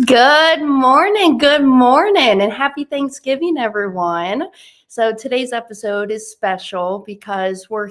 Good morning, and happy Thanksgiving, everyone. So today's episode is special because we're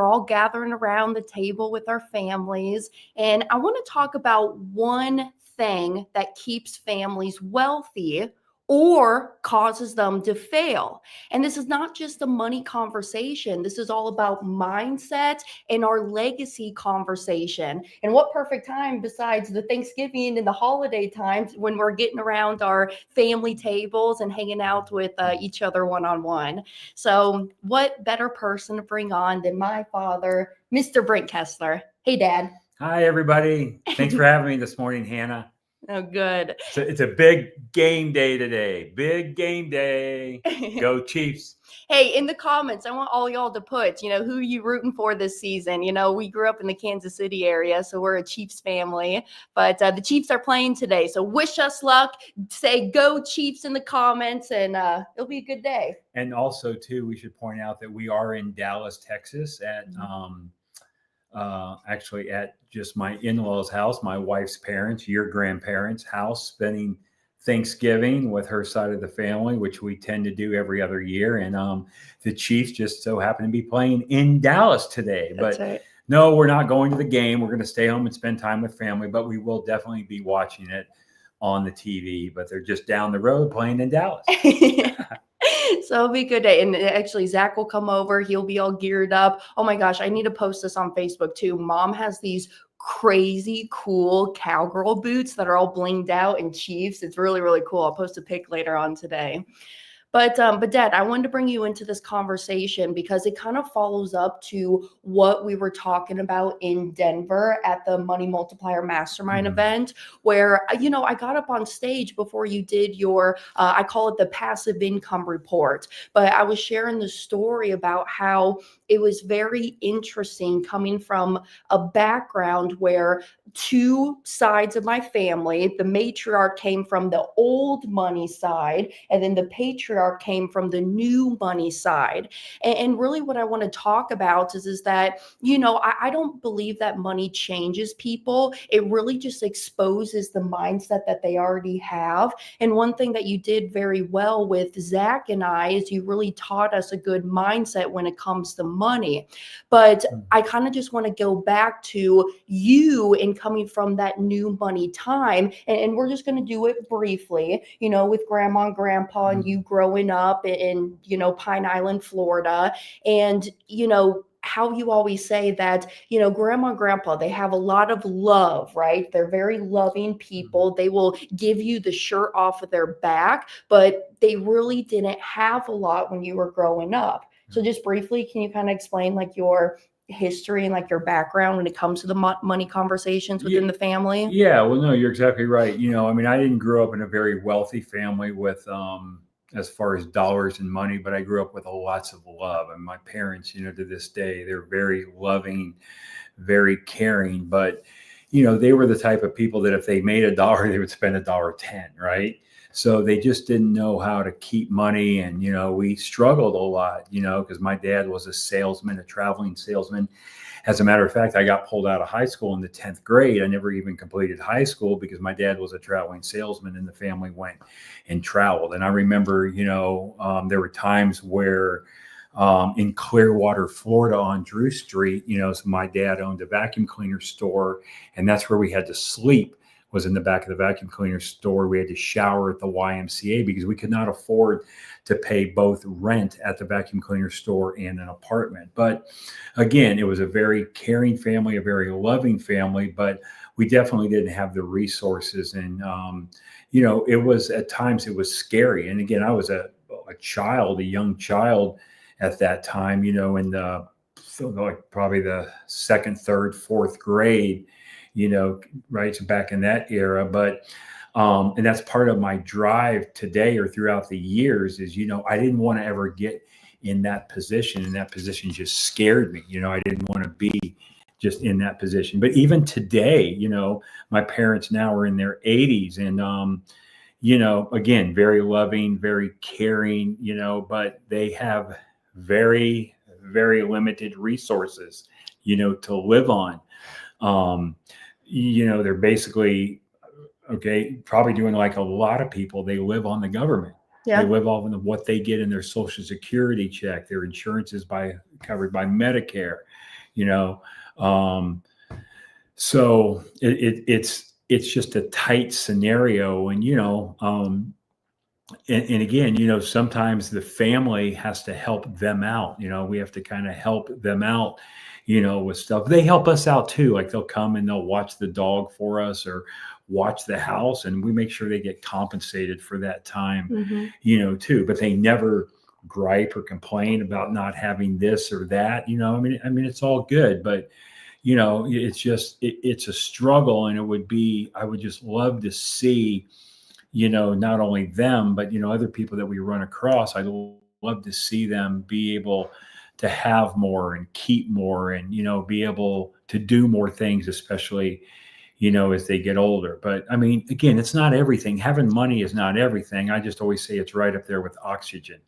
all gathering around the table with our families, and I want to talk about one thing that keeps families wealthy or causes them to fail. And this is not just a money conversation. This is all about mindset and our legacy conversation. And what perfect time besides the Thanksgiving and the holiday times when we're getting around our family tables and hanging out with each other one on one. So, what better person to bring on than my father, Mr. Brent Kessler? Hey, Dad. Hi, everybody. Thanks for having me this morning, Hannah. Oh, good. So it's a big game day today. Big game day. Go Chiefs. Hey, in the comments, I want all y'all to put, who you rooting for this season. We grew up in the Kansas City area, so we're a Chiefs family. But the Chiefs are playing today, so wish us luck. Say go Chiefs in the comments, and it'll be a good day. And also, too, we should point out that we are in Dallas, Texas, at actually at just my in-laws' house, my wife's parents, your grandparents' house, spending Thanksgiving with her side of the family, which we tend to do every other year. And the Chiefs just so happen to be playing in Dallas today. That's but right. No, we're not going to the game. We're going to stay home and spend time with family, but we will definitely be watching it on the TV. But they're just down the road playing in Dallas. So it'll be a good day. And actually, Zach will come over. He'll be all geared up. Oh my gosh, I need to post this on Facebook too. Mom has these crazy cool cowgirl boots that are all blinged out in Chiefs. It's really, really cool. I'll post a pic later on today. But Dad, I wanted to bring you into this conversation because it kind of follows up to what we were talking about in Denver at the Money Multiplier Mastermind event, where, I got up on stage before you did your, I call it the passive income report, but I was sharing the story about how it was very interesting coming from a background where two sides of my family, the matriarch came from the old money side, and then the patriarch came from the new money side. And really what I want to talk about is that, I don't believe that money changes people. It really just exposes the mindset that they already have. And one thing that you did very well with Zach and I is you really taught us a good mindset when it comes to money. But I kind of just want to go back to you and coming from that new money time. And we're just going to do it briefly, with grandma and grandpa and you growing up in, Pine Island, Florida. And, how you always say that, grandma and grandpa, they have a lot of love, right? They're very loving people. They will give you the shirt off of their back, but they really didn't have a lot when you were growing up. So just briefly, can you kind of explain like your history and like your background when it comes to the money conversations within the family? Yeah, well, no, you're exactly right. I didn't grow up in a very wealthy family with as far as dollars and money, but I grew up with lots of love. And my parents, to this day, they're very loving, very caring, but they were the type of people that if they made $1, they would spend $1.10, right? So they just didn't know how to keep money. And, we struggled a lot, because my dad was a salesman, a traveling salesman. As a matter of fact, I got pulled out of high school in the 10th grade. I never even completed high school because my dad was a traveling salesman and the family went and traveled. And I remember, there were times where in Clearwater, Florida on Drew Street, so my dad owned a vacuum cleaner store, and that's where we had to sleep, was in the back of the vacuum cleaner store. We had to shower at the YMCA because we could not afford to pay both rent at the vacuum cleaner store and an apartment. But again, it was a very caring family, a very loving family, but we definitely didn't have the resources. And, it was at times it was scary. And again, I was a young child at that time, in the probably the second, third, fourth grade, right? So back in that era. But, and that's part of my drive today or throughout the years is, I didn't want to ever get in that position, and that position just scared me. I didn't want to be just in that position. But even today, my parents now are in their 80s and, again, very loving, very caring, but they have very, very limited resources, to live on. They're basically Okay. Probably doing like a lot of people, they live on the government. They Yeah. live off of what they get in their Social Security check. Their insurance is covered by Medicare, you know. Um, so it's just a tight scenario, and and again, sometimes the family has to help them out. We have to kind of help them out, with stuff. They help us out too. Like they'll come and they'll watch the dog for us or watch the house, and we make sure they get compensated for that time, Hmm. too. But they never gripe or complain about not having this or that. I mean, it's all good, but it's just it's a struggle, and I would just love to see not only them, but, other people that we run across. I'd love to see them be able to have more and keep more and, be able to do more things, especially, as they get older. But I mean, again, it's not everything. Having money is not everything. I just always say it's right up there with oxygen.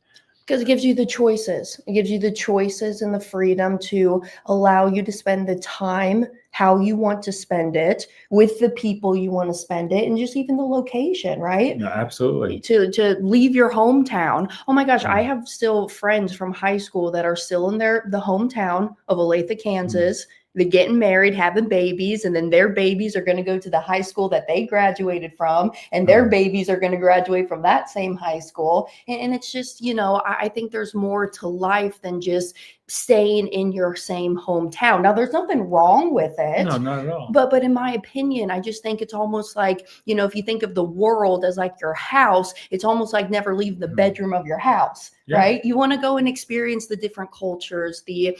Because it gives you the choices. It gives you the choices and the freedom to allow you to spend the time how you want to spend it with the people you want to spend it, and just even the location, right? No, absolutely. To leave your hometown. Oh my gosh, I Mm. have still friends from high school that are still in the hometown of Olathe, Kansas. They're getting married, having babies, and then their babies are going to go to the high school that they graduated from, and their babies are going to graduate from that same high school. And it's just, I think there's more to life than just staying in your same hometown. Now, there's nothing wrong with it. No, not at all. But in my opinion, I just think it's almost like, if you think of the world as like your house, it's almost like never leave the bedroom of your house, right? You want to go and experience the different cultures, the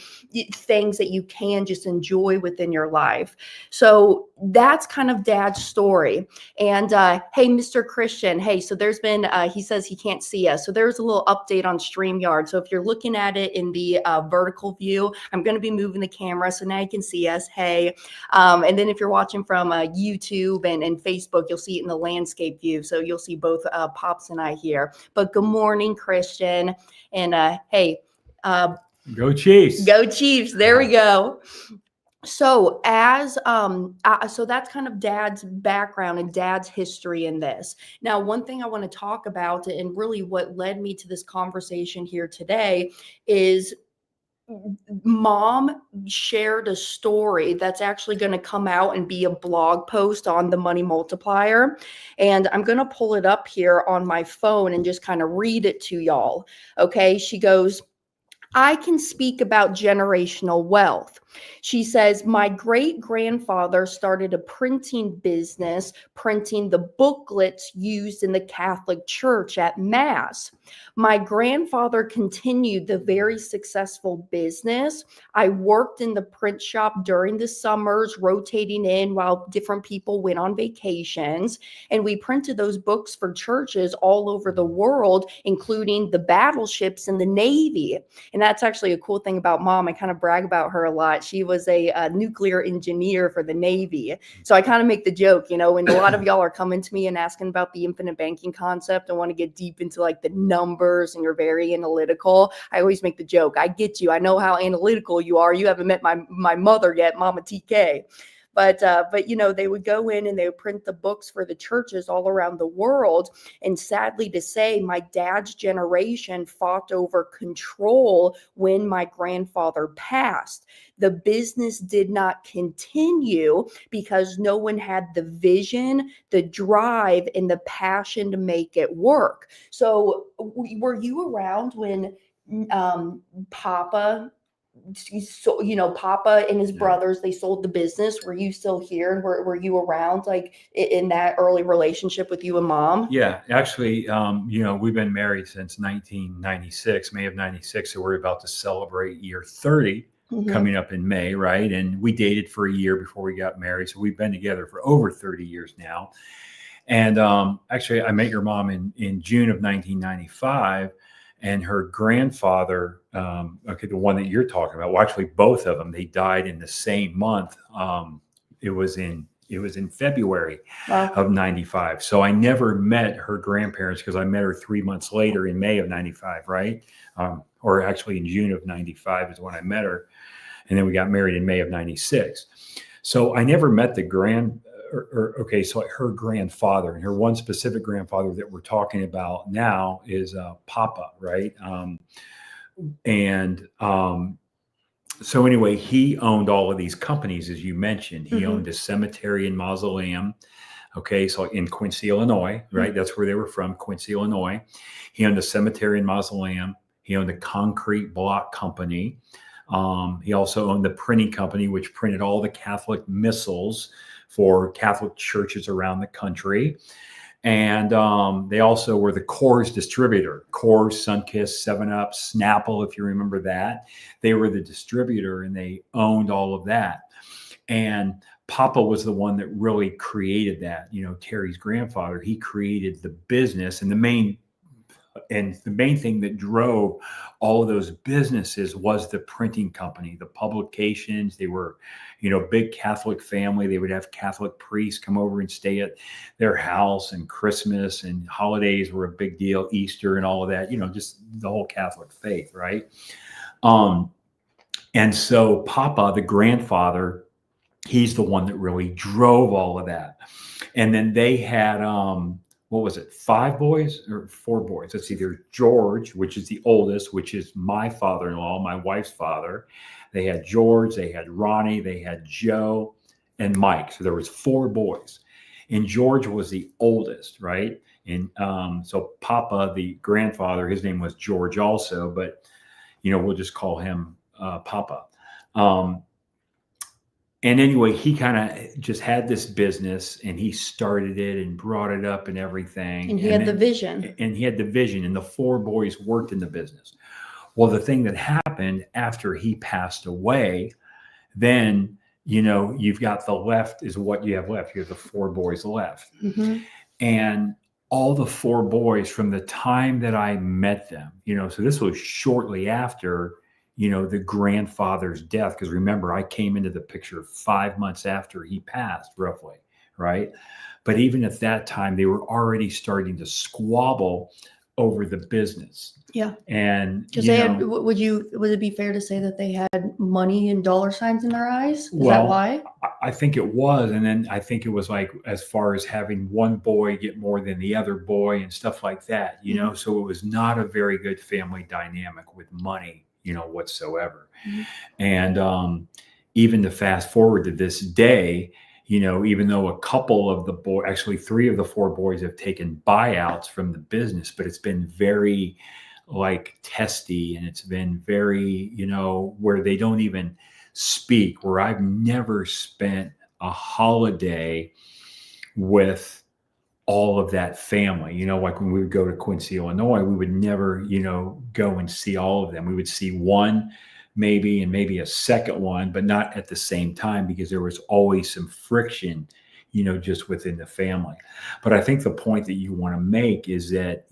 things that you can just enjoy within your life. So that's kind of Dad's story. And hey, Mr. Christian, hey, so there's been, he says he can't see us. So there's a little update on StreamYard. So if you're looking at it in the vertical view, I'm going to be moving the camera so now you can see us. Hey, and then if you're watching from YouTube and Facebook, you'll see it in the landscape view. So you'll see both Pops and I here. But good morning, Christian. And hey, go Chiefs. Go Chiefs. There we go. So so that's kind of Dad's background and Dad's history in this. Now, one thing I want to talk about, and really what led me to this conversation here today, is Mom shared a story that's actually going to come out and be a blog post on the Money Multiplier. And I'm going to pull it up here on my phone and just kind of read it to y'all. Okay. She goes, I can speak about generational wealth. She says, my great grandfather started a printing business, printing the booklets used in the Catholic Church at Mass. My grandfather continued the very successful business. I worked in the print shop during the summers, rotating in while different people went on vacations. And we printed those books for churches all over the world, including the battleships and the Navy. And that's actually a cool thing about Mom. I kind of brag about her a lot. She was a nuclear engineer for the Navy. So I kind of make the joke, when a lot of y'all are coming to me and asking about the infinite banking concept and want to get deep into like the numbers and you're very analytical, I always make the joke. I get you. I know how analytical you are. You haven't met my mother yet, Mama TK. But they would go in and they would print the books for the churches all around the world. And sadly to say, my dad's generation fought over control when my grandfather passed. The business did not continue because no one had the vision, the drive, and the passion to make it work. So were you around when Papa and his brothers, they sold the business? Were you still here? Were you around like in that early relationship with you and Mom? Yeah, actually, we've been married since 1996, May of 96. So we're about to celebrate year 30 coming up in May, right? And we dated for a year before we got married. So we've been together for over 30 years now. And actually, I met your mom in June of 1995. And her grandfather, the one that you're talking about, well, actually, both of them, they died in the same month. It was in February of 95. So I never met her grandparents because I met her 3 months later in May of 95, right? Or actually in June of 95 is when I met her. And then we got married in May of 96. So I never met okay, so her grandfather, and her one specific grandfather that we're talking about now is Papa, right? And so anyway, he owned all of these companies, as you mentioned. He owned a cemetery and mausoleum. Okay, so in Quincy, Illinois, right? That's where they were from, Quincy, Illinois. He owned a cemetery and mausoleum. He owned a concrete block company. He also owned the printing company, which printed all the Catholic missals for Catholic churches around the country. And they also were the Coors distributor. Coors, Sunkist, 7-Up, Snapple, if you remember that. They were the distributor, and they owned all of that. And Papa was the one that really created that. Terry's grandfather, he created the business, and the main thing that drove all of those businesses was the printing company, the publications. They were, big Catholic family. They would have Catholic priests come over and stay at their house, and Christmas and holidays were a big deal, Easter and all of that, just the whole Catholic faith, right? And so Papa, the grandfather, he's the one that really drove all of that. And then they had, what was it, 5 boys or 4 boys? Let's see, there's George, which is the oldest, which is my father-in-law, my wife's father. They had George, they had Ronnie, they had Joe, and Mike. So there was 4 boys. And George was the oldest, right? And so Papa, the grandfather, his name was George also, but, we'll just call him Papa. And anyway, he kind of just had this business, and he started it and brought it up and everything. And he had the vision. And he had the vision, and the 4 boys worked in the business. Well, the thing that happened after he passed away, then, you've got the left is what you have left. You have the 4 boys left. And all the 4 boys, from the time that I met them, so this was shortly after the grandfather's death. Because remember, I came into the picture 5 months after he passed, roughly, right? But even at that time, they were already starting to squabble over the business. Yeah. And because they had, would it be fair to say that they had money and dollar signs in their eyes? Is that why? I think it was. And then I think it was like, as far as having one boy get more than the other boy and stuff like that, so it was not a very good family dynamic with money, whatsoever. And even to fast forward to this day, even though a couple of the boys, actually 3 of the 4 boys, have taken buyouts from the business, but it's been very testy, and it's been very, where they don't even speak, where I've never spent a holiday with all of that family. Like when we would go to Quincy, Illinois, we would never, go and see all of them. We would see one maybe, and maybe a second one, but not at the same time, because there was always some friction, just within the family. But I think the point that you want to make is that,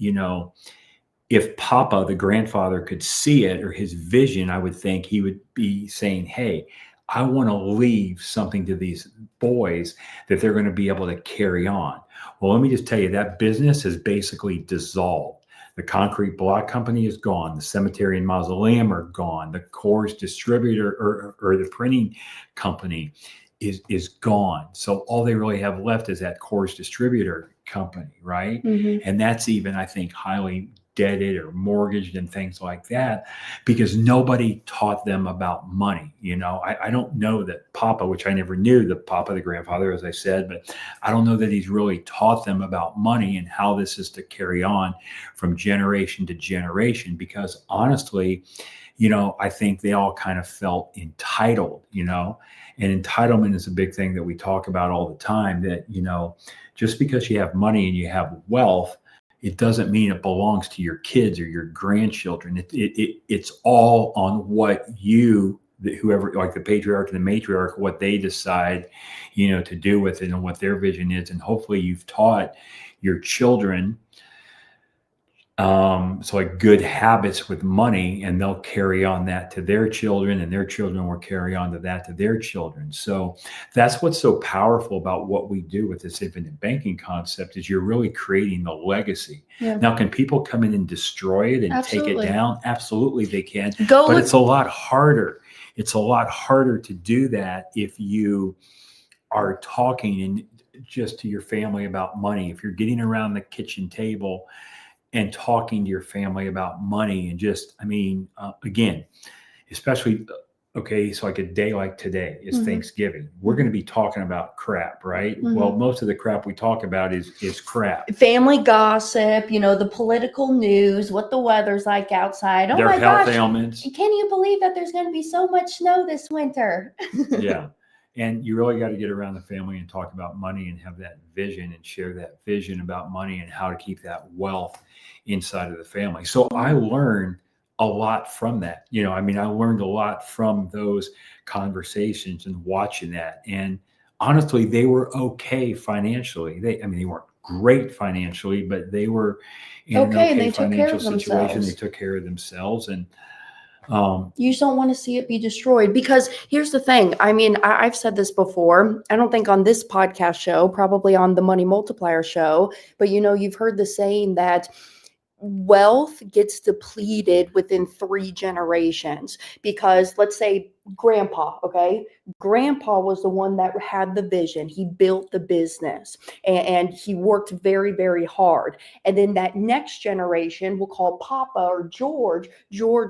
if Papa, the grandfather, could see it, or his vision, I would think he would be saying, hey, I want to leave something to these boys that they're going to be able to carry on. Well, let me just tell you, that business has basically dissolved. The concrete block company is gone. The cemetery and mausoleum are gone. The Coors distributor or the printing company is gone. So all they really have left is that Coors distributor company, right? And that's even, I think, highly debted or mortgaged and things like that, because nobody taught them about money. I don't know that Papa, which I never knew the Papa, the grandfather, as I said, but I don't know that he's really taught them about money and how this is to carry on from generation to generation. Because honestly, I think they all kind of felt entitled, and entitlement is a big thing that we talk about all the time, that, just because you have money and you have wealth, it doesn't mean it belongs to your kids or your grandchildren. It's all on what whoever, like the patriarch and the matriarch, what they decide, to do with it and what their vision is. And hopefully you've taught your children good habits with money, and they'll carry on that to their children, and their children will carry on to that to their children. So that's what's so powerful about what we do with this infinite banking concept, is you're really creating the legacy. Now, can people come in and destroy it and take it down? Absolutely they can. But it's a lot harder. It's a lot harder to do that if you are talking and just to your family about money, if you're getting around the kitchen table and talking to your family about money, and just, I mean, again, especially, okay, so like a day like today is Thanksgiving. We're going to be talking about crap, right? Well, most of the crap we talk about is crap. Family gossip, the political news, what the weather's like outside. Oh Their my health gosh, ailments. can you believe that there's going to be so much snow this winter? Yeah. And you really got to get around the family and talk about money and have that vision and share that vision about money and how to keep that wealth inside of the family. So I learned a lot from that. I mean, I learned a lot from those conversations and watching that. And honestly, they were okay financially. They weren't great financially, but they were in an okay and they took care financial of situation. themselves. They took care of themselves. And you just don't want to see it be destroyed, because here's the thing. I mean, I've said this before. I don't think on this podcast show, probably on the Money Multiplier show, but you've heard the saying that wealth gets depleted within 3 generations. Because let's say grandpa was the one that had the vision. He built the business, and he worked very, very hard. And then that next generation, we'll call Papa or George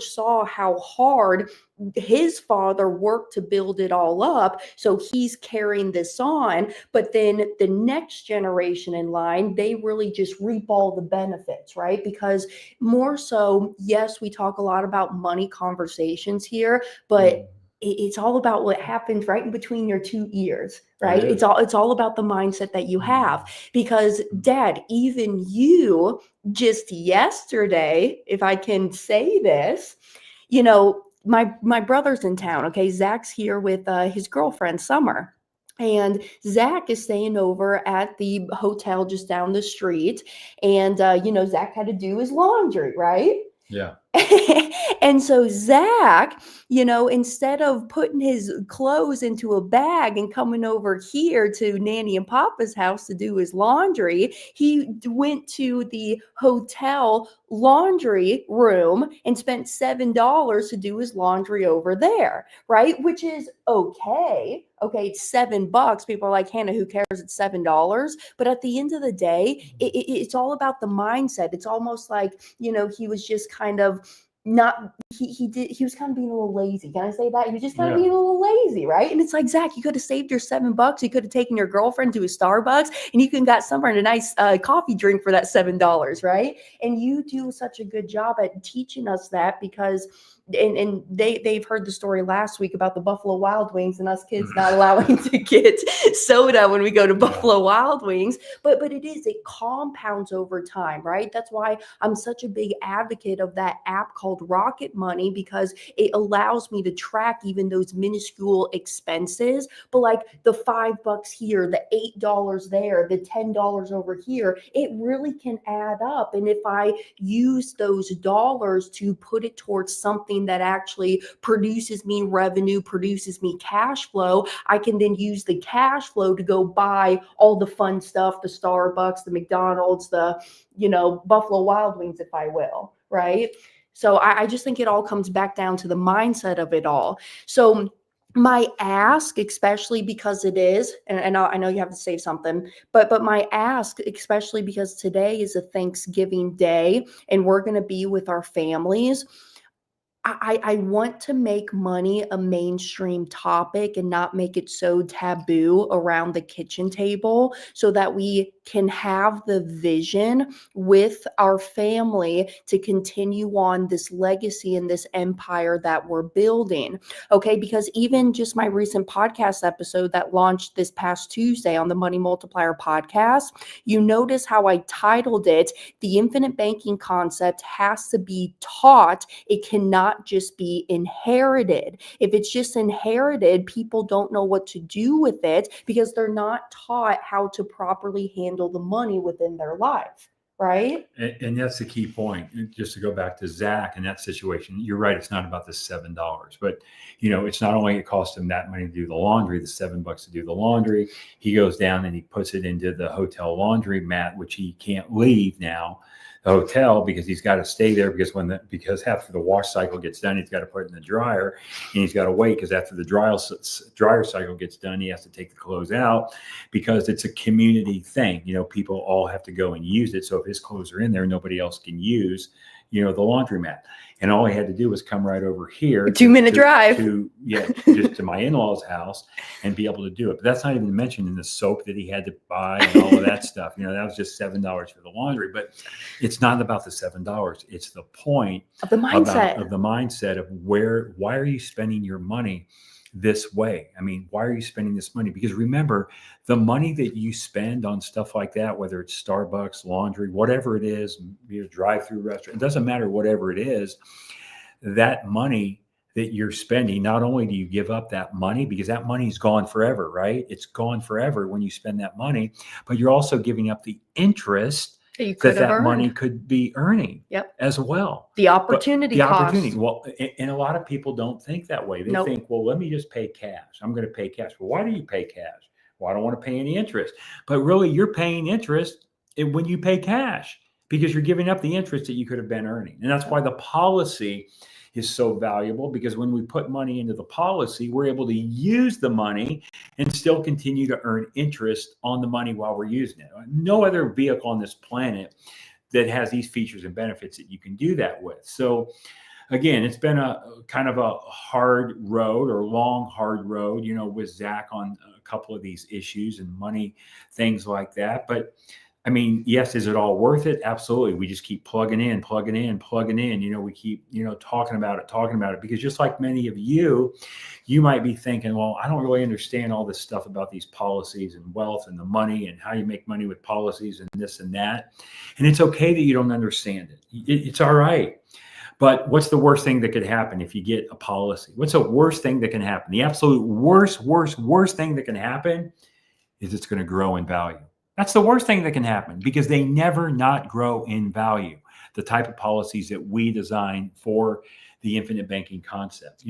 saw how hard his father worked to build it all up, so he's carrying this on. But then the next generation in line, they really just reap all the benefits, right? Because more so, yes, we talk a lot about money conversations here, but it's all about what happens right in between your 2 ears, right? It's all about the mindset that you have. Because Dad, even you just yesterday, if I can say this, my brother's in town. Okay, Zach's here with his girlfriend Summer, and Zach is staying over at the hotel just down the street. And Zach had to do his laundry, right? Yeah. And so Zach, instead of putting his clothes into a bag and coming over here to Nanny and Papa's house to do his laundry, he went to the hotel laundry room and spent $7 to do his laundry over there, right? Which is okay. Okay, it's $7. People are like, Hannah, who cares? It's $7. But at the end of the day, it's all about the mindset. It's almost like, he was just kind of not, he was kind of being a little lazy. Can I say that? He was just kind of being a little lazy, right? And it's like, Zach, you could have saved your $7. You could have taken your girlfriend to a Starbucks, and you can got somewhere in a nice coffee drink for that $7, right? And you do such a good job at teaching us that, because and they've heard the story last week about the Buffalo Wild Wings and us kids not allowing to get soda when we go to Buffalo Wild Wings. But it compounds over time, right? That's why I'm such a big advocate of that app called Rocket Money, because it allows me to track even those minuscule expenses. But like the $5 here, the $8 there, the $10 over here, it really can add up. And if I use those dollars to put it towards something that actually produces me revenue, produces me cash flow, I can then use the cash flow to go buy all the fun stuff, the Starbucks, the McDonald's, the, Buffalo Wild Wings, if I will, right? So I just think it all comes back down to the mindset of it all. So my ask, especially because it is, and I know you have to say something, but my ask, especially because today is a Thanksgiving day and we're going to be with our families, I want to make money a mainstream topic and not make it so taboo around the kitchen table, so that we can have the vision with our family to continue on this legacy and this empire that we're building. Okay, because even just my recent podcast episode that launched this past Tuesday on the Money Multiplier podcast, you notice how I titled it, The Infinite Banking Concept Has to Be Taught. It cannot just be inherited. If it's just inherited, people don't know what to do with it because they're not taught how to properly handle the money within their life, right? And that's the key point. Just to go back to Zach in that situation, you're right. It's not about the $7, but it's not only it costs him that money to do the laundry, the $7 to do the laundry. He goes down and he puts it into the hotel laundry mat, which he can't leave now. hotel because he's got to stay there because after the wash cycle gets done, he's got to put it in the dryer, and he's got to wait because after the dryer cycle gets done, he has to take the clothes out because it's a community thing. People all have to go and use it. So if his clothes are in there, nobody else can use, the laundromat. And all he had to do was come right over here. A 2-minute drive. Just to my in-laws' house and be able to do it. But that's not even mentioning the soap that he had to buy and all of that stuff. That was just $7 for the laundry. But it's not about the $7. It's the point of the mindset of why are you spending your money this way? I mean, why are you spending this money? Because remember, the money that you spend on stuff like that, whether it's Starbucks, laundry, whatever it is, drive-through restaurant, it doesn't matter, whatever it is, that money that you're spending, not only do you give up that money because that money's gone forever, right? It's gone forever when you spend that money, but you're also giving up the interest that money could be earning as well. The opportunity cost. Well, and a lot of people don't think that way. They think, well, let me just pay cash. I'm going to pay cash. Well, why do you pay cash? Well, I don't want to pay any interest. But really, you're paying interest when you pay cash because you're giving up the interest that you could have been earning. And that's why the policy is so valuable, because when we put money into the policy, we're able to use the money and still continue to earn interest on the money while we're using it. No other vehicle on this planet that has these features and benefits that you can do that with. So again, it's been a kind of a hard road, or long, hard road, with Zach on a couple of these issues and money, things like that. But I mean, yes, is it all worth it? Absolutely. We just keep plugging in. We keep, talking about it, because just like many of you might be thinking, well, I don't really understand all this stuff about these policies and wealth and the money and how you make money with policies and this and that. And it's okay that you don't understand it. It's all right. But what's the worst thing that could happen if you get a policy? What's the worst thing that can happen? The absolute worst thing that can happen is it's going to grow in value. That's the worst thing that can happen, because they never not grow in value. The type of policies that we design for the infinite banking concept,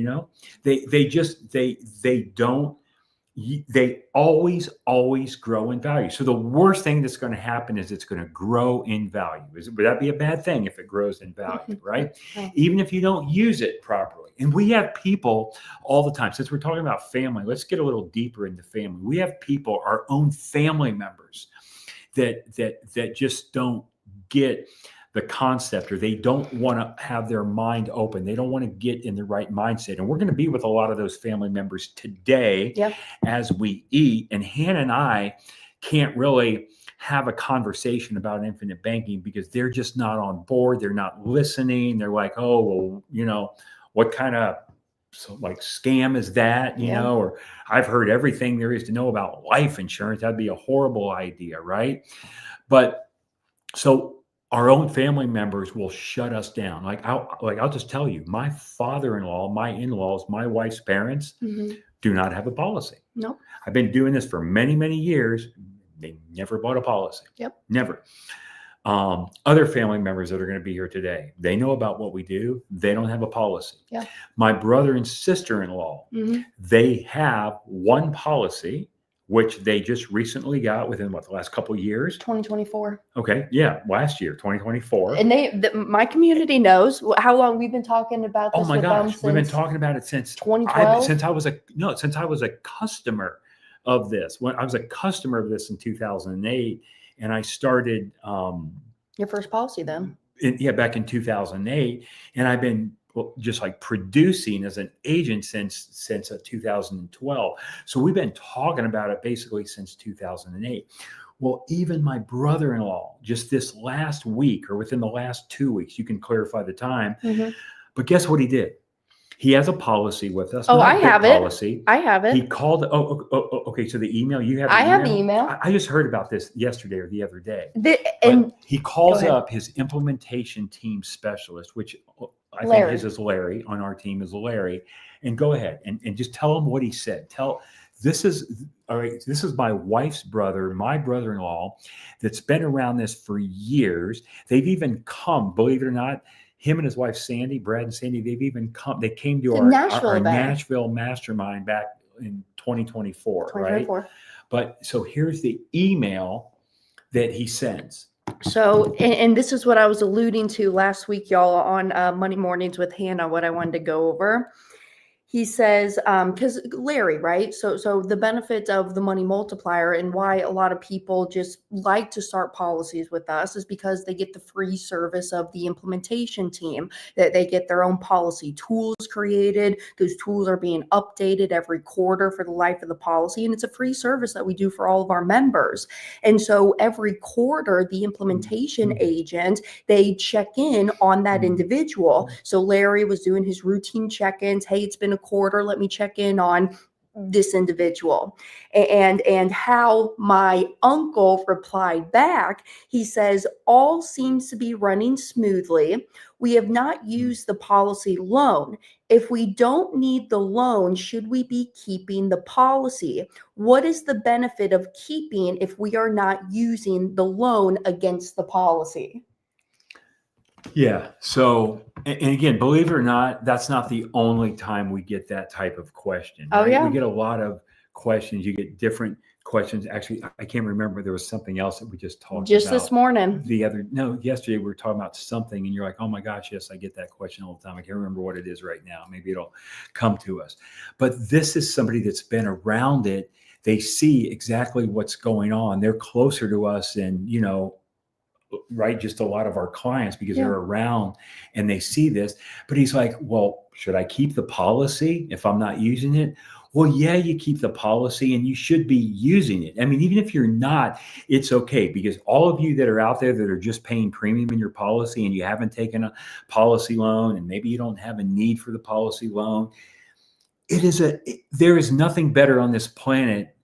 they always grow in value. So the worst thing that's going to happen is it's going to grow in value. Would that be a bad thing if it grows in value, right? Even if you don't use it properly. And we have people all the time, since we're talking about family, let's get a little deeper into family. We have people, our own family members, that just don't get the concept, or they don't want to have their mind open. They don't want to get in the right mindset. And we're going to be with a lot of those family members today as we eat. And Hannah and I can't really have a conversation about infinite banking because they're just not on board. They're not listening. They're like, oh, well, what kind of scam is that? Or I've heard everything there is to know about life insurance. That'd be a horrible idea, right? But so our own family members will shut us down. I'll just tell you, my father-in-law, my in-laws, my wife's parents do not have a policy. No. I've been doing this for many, many years. They never bought a policy. Never. Other family members that are going to be here today, they know about what we do. They don't have a policy. My brother and sister-in-law, they have one policy, which they just recently got within the last couple of years. 2024. Okay. Yeah. Last year, 2024. And my community knows how long we've been talking about this. Oh my gosh. We've been talking about it since 2012. Since I was a customer of this. When I was a customer of this in 2008, and I started your first policy then. Back in 2008. And I've been just producing as an agent since 2012. So we've been talking about it basically since 2008. Well, even my brother-in-law, just this last week, or within the last 2 weeks, you can clarify the time, but guess what he did? He has a policy with us. Oh, I have policy. I have it. He called. Okay. So the email you have. I have the email. I just heard about this yesterday or the other day. And he calls up his implementation team specialist, which I think his is Larry. On our team is Larry. And go ahead and just tell him what he said. This is my wife's brother, my brother-in-law, that's been around this for years. They've even come, believe it or not. Him and his wife, Sandy, Brad and Sandy, they came to our Nashville mastermind back in 2024, right? But so here's the email that he sends. So, and this is what I was alluding to last week, y'all, on Monday Mornings with Hannah, what I wanted to go over. He says, because Larry, right? So the benefit of the money multiplier and why a lot of people just like to start policies with us is because they get the free service of the implementation team, that they get their own policy tools created. Those tools are being updated every quarter for the life of the policy. And it's a free service that we do for all of our members. And so every quarter, the implementation agent, they check in on that individual. So Larry was doing his routine check-ins. Hey, it's been a quarter. Let me check in on this individual. And how my uncle replied back, he says, all seems to be running smoothly. We have not used the policy loan. If we don't need the loan, should we be keeping the policy? What is the benefit of keeping if we are not using the loan against the policy? Yeah. So, and again, believe it or not, that's not the only time we get that type of question. Oh, right? yeah. We get a lot of questions. You get different questions. Actually, I can't remember. There was something else that we just talked Just about. this morning. Yesterday we were talking about something and you're like, oh my gosh, yes, I get that question all the time. I can't remember what it is right now. Maybe it'll come to us. But this is somebody that's been around it. They see exactly what's going on. They're closer to us and, right, just a lot of our clients because they're around and they see this. But he's like, well, should I keep the policy if I'm not using it? Well, yeah, you keep the policy and you should be using it. I mean, even if you're not, it's okay, because all of you that are out there that are just paying premium in your policy and you haven't taken a policy loan and maybe you don't have a need for the policy loan, there is nothing better on this planet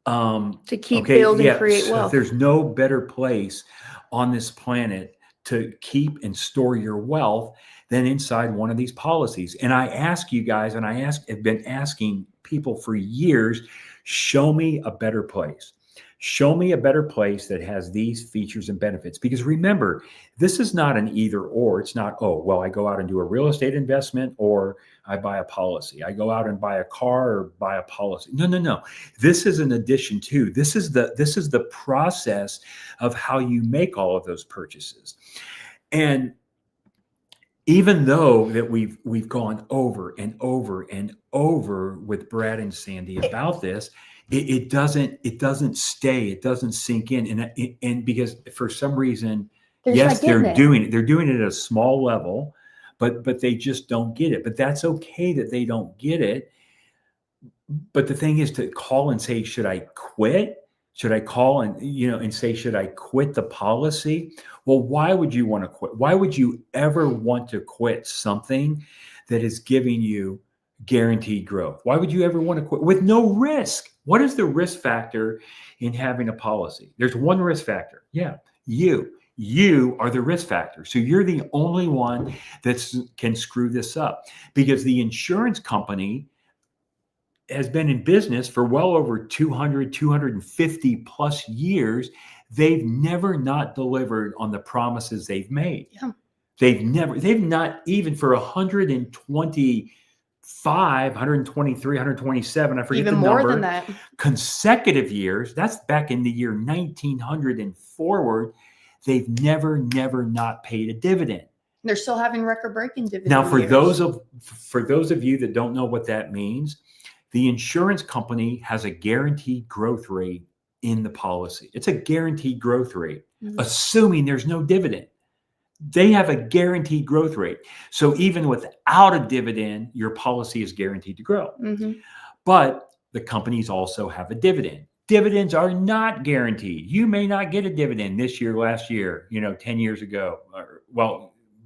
to keep building, create wealth. There's no better place on this planet to keep and store your wealth than inside one of these policies. And I ask you guys, and have been asking people for years, show me a better place. Show me a better place that has these features and benefits. Because remember, this is not an either or. It's not, oh, well, I go out and do a real estate investment or I buy a policy. I go out and buy a car or buy a policy. No. This is an addition to. This is the process of how you make all of those purchases. And even though that we've gone over and over and over with Brad and Sandy about this, it doesn't stay. It doesn't sink in. And because for some reason, yes, they're doing it. They're doing it at a small level, but they just don't get it. But that's okay that they don't get it. But the thing is to call and say, should I quit? Should I call and say, should I quit the policy? Well, why would you want to quit? Why would you ever want to quit something that is giving you guaranteed growth? Why would you ever want to quit with no risk? What is the risk factor in having a policy? There's one risk factor. Yeah, you are the risk factor. So you're the only one that can screw this up, because the insurance company has been in business for well over 250 plus years. They've never not delivered on the promises they've made. Yeah. They've not even for 125, 123, 127, I forget even the more number, than that, consecutive years. That's back in the year 1900 and forward. They've never not paid a dividend. They're still having record-breaking dividends. Now, for those of you that don't know what that means, the insurance company has a guaranteed growth rate in the policy. It's a guaranteed growth rate, assuming there's no dividend. They have a guaranteed growth rate. So even without a dividend, your policy is guaranteed to grow. But the companies also have a dividend. Dividends are not guaranteed. You may not get a dividend this year, last year, 10 years ago.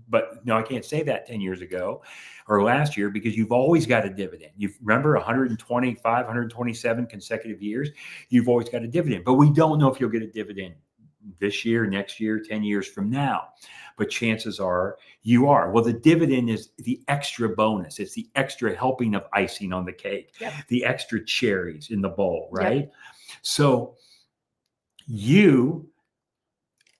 But no, I can't say that 10 years ago or last year, because you've always got a dividend. You remember 125, 127 consecutive years, you've always got a dividend. But we don't know if you'll get a dividend this year, next year, 10 years from now. But chances are you are. Well, the dividend is the extra bonus. It's the extra helping of icing on the cake, the extra cherries in the bowl, right? Yep. So you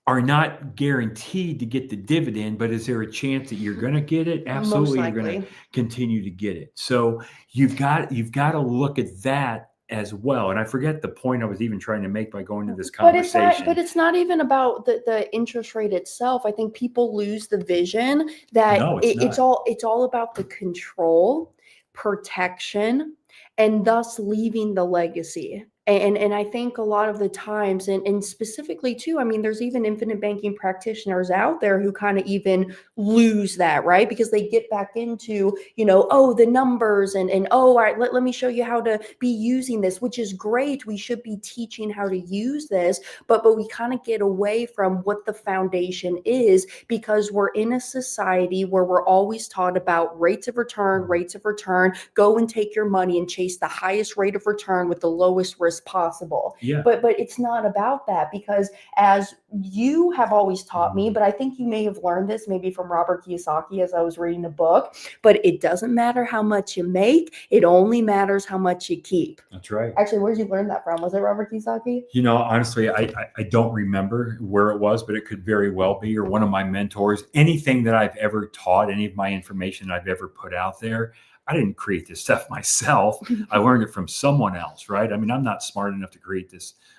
are not guaranteed to get the dividend, but is there a chance that you're going to get it? Absolutely, you're going to continue to get it. So you've got to look at that as well. And I forget the point I was even trying to make by going to this But it's not, conversation. but it's not even about the interest rate itself. I think people lose the vision that No, it's not. it's all about the control, protection, and thus leaving the legacy. And I think a lot of the times, and specifically too, I mean, there's even infinite banking practitioners out there who kind of even lose that, right? Because they get back into, oh, the numbers and oh, all right, let me show you how to be using this, which is great. We should be teaching how to use this, but we kind of get away from what the foundation is, because we're in a society where we're always taught about rates of return, go and take your money and chase the highest rate of return with the lowest risk possible. Yeah. But it's not about that, because as you have always taught me, but I think you may have learned this maybe from Robert Kiyosaki as I was reading the book, but it doesn't matter how much you make, it only matters how much you keep. That's right. Actually, where did you learn that from? Was it Robert Kiyosaki? Honestly, I don't remember where it was, but it could very well be, or one of my mentors. Anything that I've ever taught, any of my information I've ever put out there, I didn't create this stuff myself. I learned it from someone else, right? I mean, I'm not smart enough to create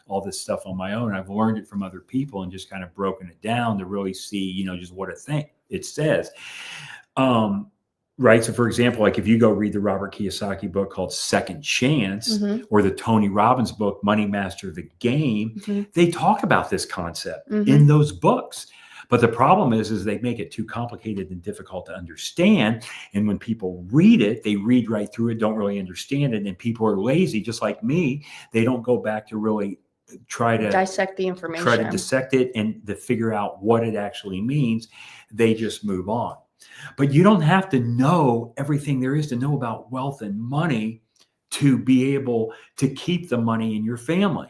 all this stuff on my own. I've learned it from other people and just kind of broken it down to really see, just what it says. Right. So for example, like if you go read the Robert Kiyosaki book called Second Chance, or the Tony Robbins book, Money Master the Game, they talk about this concept in those books. But the problem is they make it too complicated and difficult to understand. And when people read it, they read right through it, don't really understand it. And people are lazy, just like me. They don't go back to really try to dissect the information, try to dissect it and to figure out what it actually means. They just move on. But you don't have to know everything there is to know about wealth and money to be able to keep the money in your family.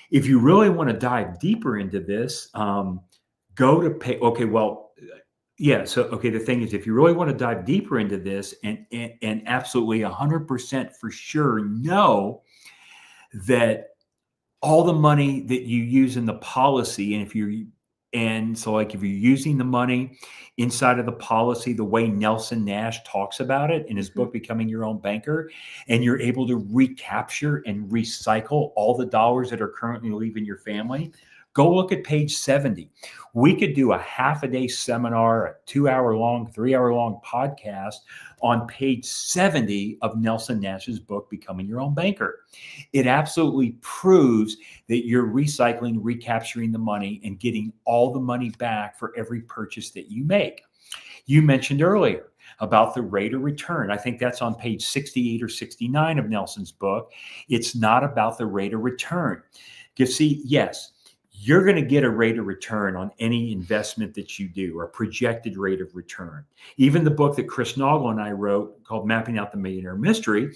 If you really want to dive deeper into this, go to pay. Okay, well, yeah. So, okay, the thing is, if you really want to dive deeper into this and absolutely 100% for sure know that all the money that you use in the policy, and so like if you're using the money inside of the policy, the way Nelson Nash talks about it in his book, Becoming Your Own Banker, and you're able to recapture and recycle all the dollars that are currently leaving your family, go look at page 70. We could do a half-a-day seminar, a 2-hour-long, 3-hour-long podcast on page 70 of Nelson Nash's book, Becoming Your Own Banker. It absolutely proves that you're recycling, recapturing the money, and getting all the money back for every purchase that you make. You mentioned earlier about the rate of return. I think that's on page 68 or 69 of Nelson's book. It's not about the rate of return. You see, yes, you're going to get a rate of return on any investment that you do, or a projected rate of return. Even the book that Chris Nagel and I wrote called Mapping Out the Millionaire Mystery,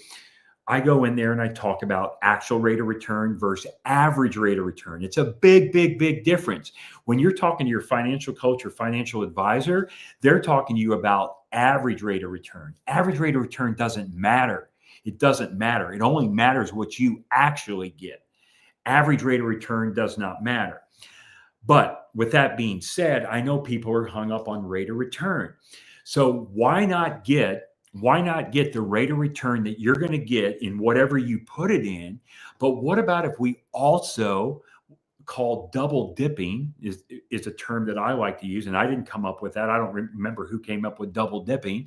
I go in there and I talk about actual rate of return versus average rate of return. It's a big, big, big difference. When you're talking to your financial coach or financial advisor, they're talking to you about average rate of return. Average rate of return doesn't matter. It doesn't matter. It only matters what you actually get. Average rate of return does not matter. But with that being said, I know people are hung up on rate of return. So why not get the rate of return that you're going to get in whatever you put it in? But what about if we also call double dipping is a term that I like to use, and I didn't come up with that. I don't remember who came up with double dipping,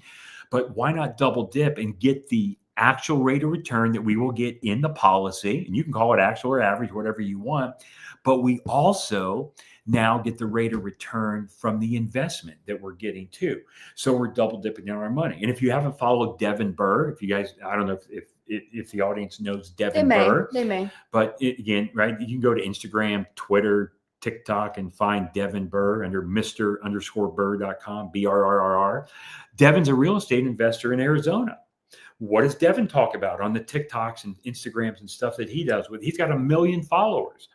but why not double dip and get the actual rate of return that we will get in the policy, and you can call it actual or average, whatever you want, but we also now get the rate of return from the investment that we're getting too. So we're double dipping in our money. And if you haven't followed Devin Burr, if you guys, I don't know if the audience knows Devin Burr. They may. But again, right, you can go to Instagram, Twitter, TikTok, and find Devin Burr under Mr_Burr.com, BRRRR. Devin's a real estate investor in Arizona. What does Devin talk about on the TikToks and Instagrams and stuff that he does? He's got 1 million followers,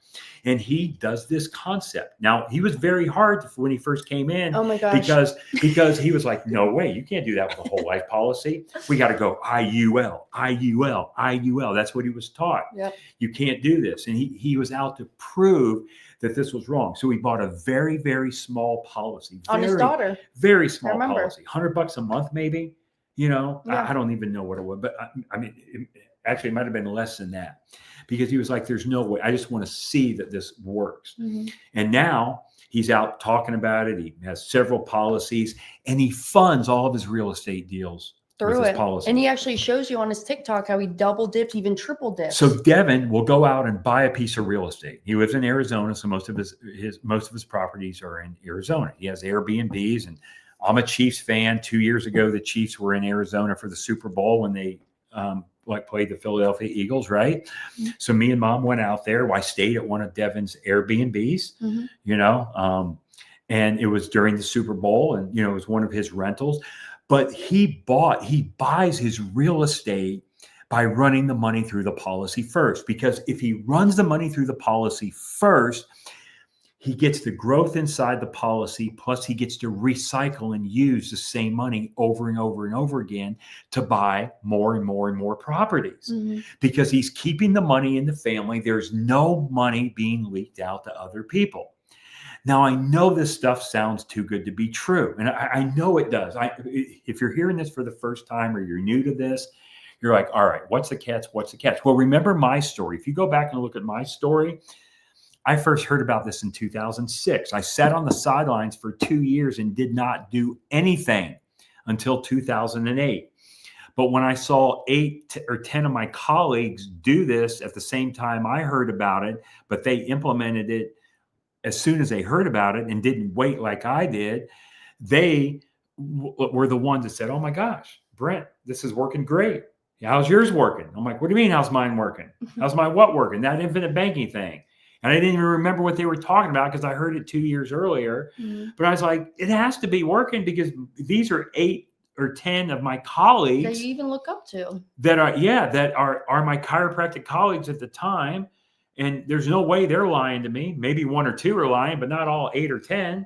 and he does this concept. Now, he was very hard when he first came in. Oh my gosh. Because he was like, no way, you can't do that with a whole life policy. We got to go IUL, IUL, IUL. That's what he was taught. Yep. You can't do this. And he was out to prove that this was wrong. So he bought a very, very small policy. On his daughter. Very small policy. $100 a month, maybe. Yeah. I don't even know what it was, but I mean, Actually, it might have been less than that, because he was like, there's no way. I just want to see that this works. And now he's out talking about it. He has several policies, and he funds all of his real estate deals through with his it. policy. And he actually shows you on his TikTok how he double dipped, even triple dipped. So Devin will go out and buy a piece of real estate. He lives in Arizona, so most of his properties are in Arizona. He has Airbnbs, and I'm a Chiefs fan. 2 years ago, the Chiefs were in Arizona for the Super Bowl when they played the Philadelphia Eagles, right? Mm-hmm. So me and Mom went out there. I stayed at one of Devin's Airbnbs, and it was during the Super Bowl, and it was one of his rentals. But he buys his real estate by running the money through the policy first, because if he runs the money through the policy first, he gets the growth inside the policy, plus he gets to recycle and use the same money over and over and over again to buy more and more and more properties, because he's keeping the money in the family. There's no money being leaked out to other people. Now, I know this stuff sounds too good to be true, and I know it does. If you're hearing this for the first time, or you're new to this, you're like, all right, what's the catch? What's the catch? Well, remember my story. If you go back and look at my story, I first heard about this in 2006. I sat on the sidelines for 2 years and did not do anything until 2008. But when I saw 8 or 10 of my colleagues do this at the same time I heard about it, but they implemented it as soon as they heard about it and didn't wait like I did, they were the ones that said, oh my gosh, Brent, this is working great. How's yours working? I'm like, what do you mean, how's mine working? How's my what working? That infinite banking thing. And I didn't even remember what they were talking about because I heard it 2 years earlier. But I was like, it has to be working, because these are 8 or 10 of my colleagues that you even look up to, that are my chiropractic colleagues at the time. And there's no way they're lying to me. Maybe 1 or 2 are lying, but not all 8 or 10,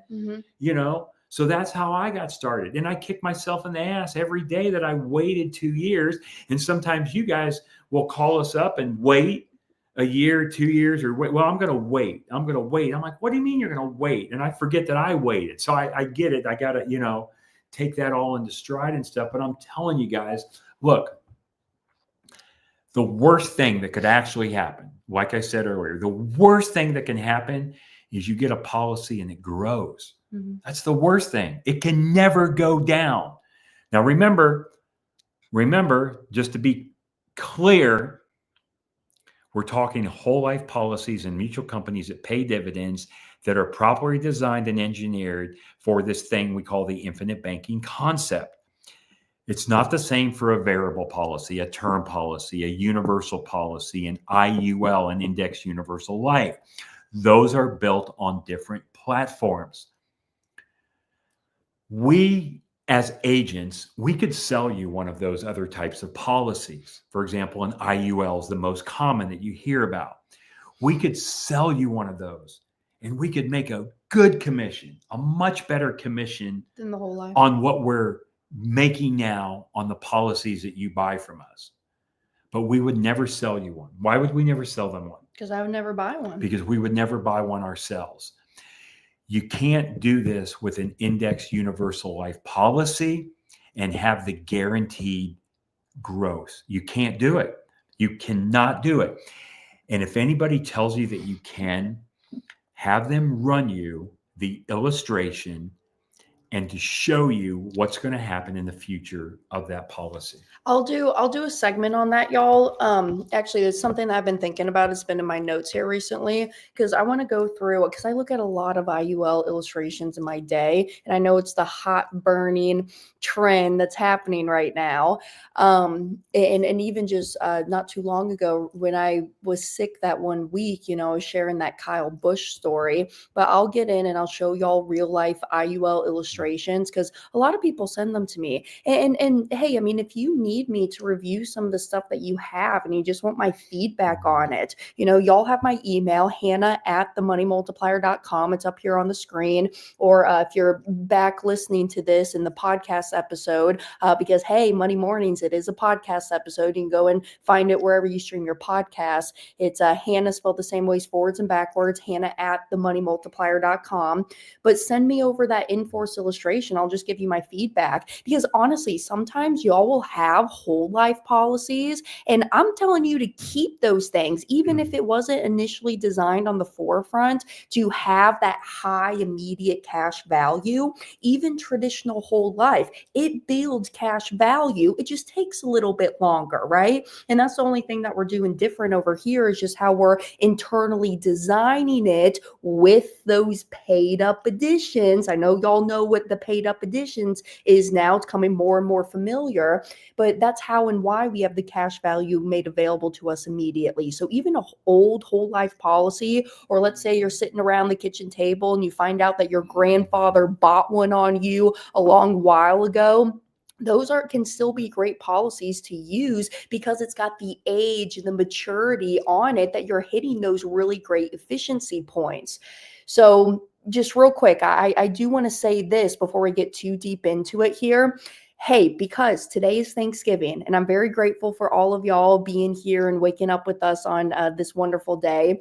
So that's how I got started. And I kick myself in the ass every day that I waited 2 years. And sometimes you guys will call us up and wait a year, 2 years, or wait. Well, I'm going to wait. I'm like, what do you mean you're going to wait? And I forget that I waited. So I get it. I got to, take that all into stride and stuff. But I'm telling you guys, look, the worst thing that could actually happen, like I said earlier, the worst thing that can happen is you get a policy and it grows. That's the worst thing. It can never go down. Now, remember, just to be clear, we're talking whole life policies and mutual companies that pay dividends that are properly designed and engineered for this thing we call the infinite banking concept. It's not the same for a variable policy, a term policy, a universal policy, an IUL, an index universal life. Those are built on different platforms. We, as agents, we could sell you one of those other types of policies. For example, an IUL is the most common that you hear about. We could sell you one of those, and we could make a good commission, a much better commission than the whole life on what we're making now on the policies that you buy from us. But we would never sell you one. Why would we never sell them one? Because I would never buy one. Because we would never buy one ourselves. You can't do this with an index universal life policy and have the guaranteed growth. You can't do it. You cannot do it. And if anybody tells you that you can, have them run you the illustration and to show you what's going to happen in the future of that policy. I'll do a segment on that, y'all. Actually, it's something that I've been thinking about. It's been in my notes here recently, because I want to go through, because I look at a lot of IUL illustrations in my day, and I know it's the hot burning trend that's happening right now. And even just not too long ago, when I was sick that 1 week, I was sharing that Kyle Busch story. But I'll get in and I'll show y'all real life IUL illustrations, because a lot of people send them to me. And hey, I mean, if you need me to review some of the stuff that you have and you just want my feedback on it, y'all have my email, hannah@themoneymultiplier.com. It's up here on the screen. Or if you're back listening to this in the podcast episode, because hey, Money Mornings, it is a podcast episode. You can go and find it wherever you stream your podcast. It's Hannah spelled the same ways, forwards and backwards, hannah@themoneymultiplier.com. But send me over that in-force illustration illustration. I'll just give you my feedback, because honestly, sometimes y'all will have whole life policies, and I'm telling you to keep those things, even if it wasn't initially designed on the forefront to have that high immediate cash value. Even traditional whole life, it builds cash value. It just takes a little bit longer, right? And that's the only thing that we're doing different over here, is just how we're internally designing it with those paid up editions. I know y'all know what the paid up editions is now. It's coming more and more familiar, but that's how and why we have the cash value made available to us immediately. So even an old whole life policy, or let's say you're sitting around the kitchen table and you find out that your grandfather bought one on you a long while ago, those can still be great policies to use, because it's got the age and the maturity on it that you're hitting those really great efficiency points. So just real quick, I do want to say this before we get too deep into it here. Hey, because today is Thanksgiving, and I'm very grateful for all of y'all being here and waking up with us on this wonderful day.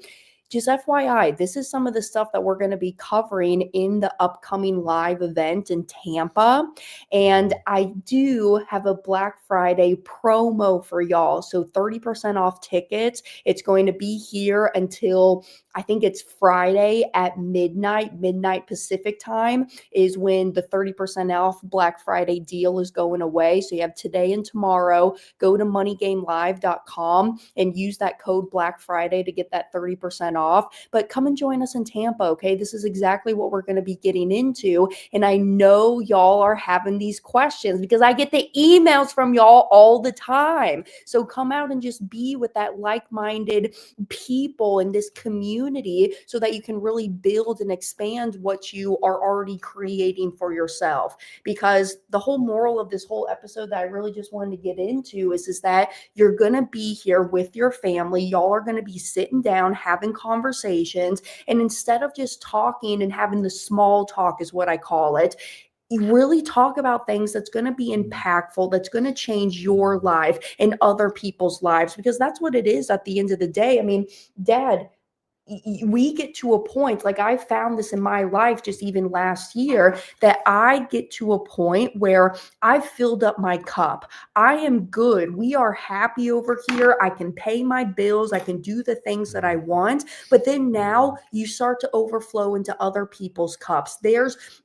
Just FYI, this is some of the stuff that we're going to be covering in the upcoming live event in Tampa. And I do have a Black Friday promo for y'all. So 30% off tickets. It's going to be here until, I think it's Friday at midnight Pacific time is when the 30% off Black Friday deal is going away. So you have today and tomorrow. Go to moneygamelive.com and use that code Black Friday to get that 30% off. But come and join us in Tampa, okay? This is exactly what we're going to be getting into. And I know y'all are having these questions because I get the emails from y'all all the time. So come out and just be with that like-minded people in this community so that you can really build and expand what you are already creating for yourself. Because the whole moral of this whole episode that I really just wanted to get into is that you're going to be here with your family. Y'all are going to be sitting down, having conversations. And instead of just talking and having the small talk is what I call it, you really talk about things that's going to be impactful, that's going to change your life and other people's lives, because that's what it is at the end of the day. I mean, Dad, we get to a point, like I found this in my life just even last year, that I get to a point where I've filled up my cup. I am good. We are happy over here. I can pay my bills. I can do the things that I want. But then now you start to overflow into other people's cups.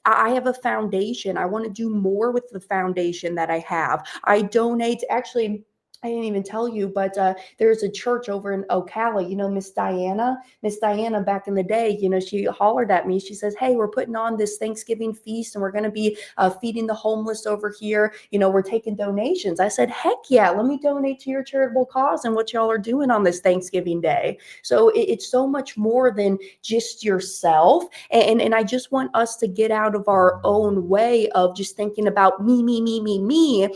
I have a foundation. I want to do more with the foundation that I have. I donate, actually, I didn't even tell you, but there's a church over in Ocala, Miss Diana. Miss Diana, back in the day, she hollered at me. She says, hey, we're putting on this Thanksgiving feast and we're going to be feeding the homeless over here. We're taking donations. I said, heck yeah, let me donate to your charitable cause and what y'all are doing on this Thanksgiving Day. So it's so much more than just yourself. And I just want us to get out of our own way of just thinking about me.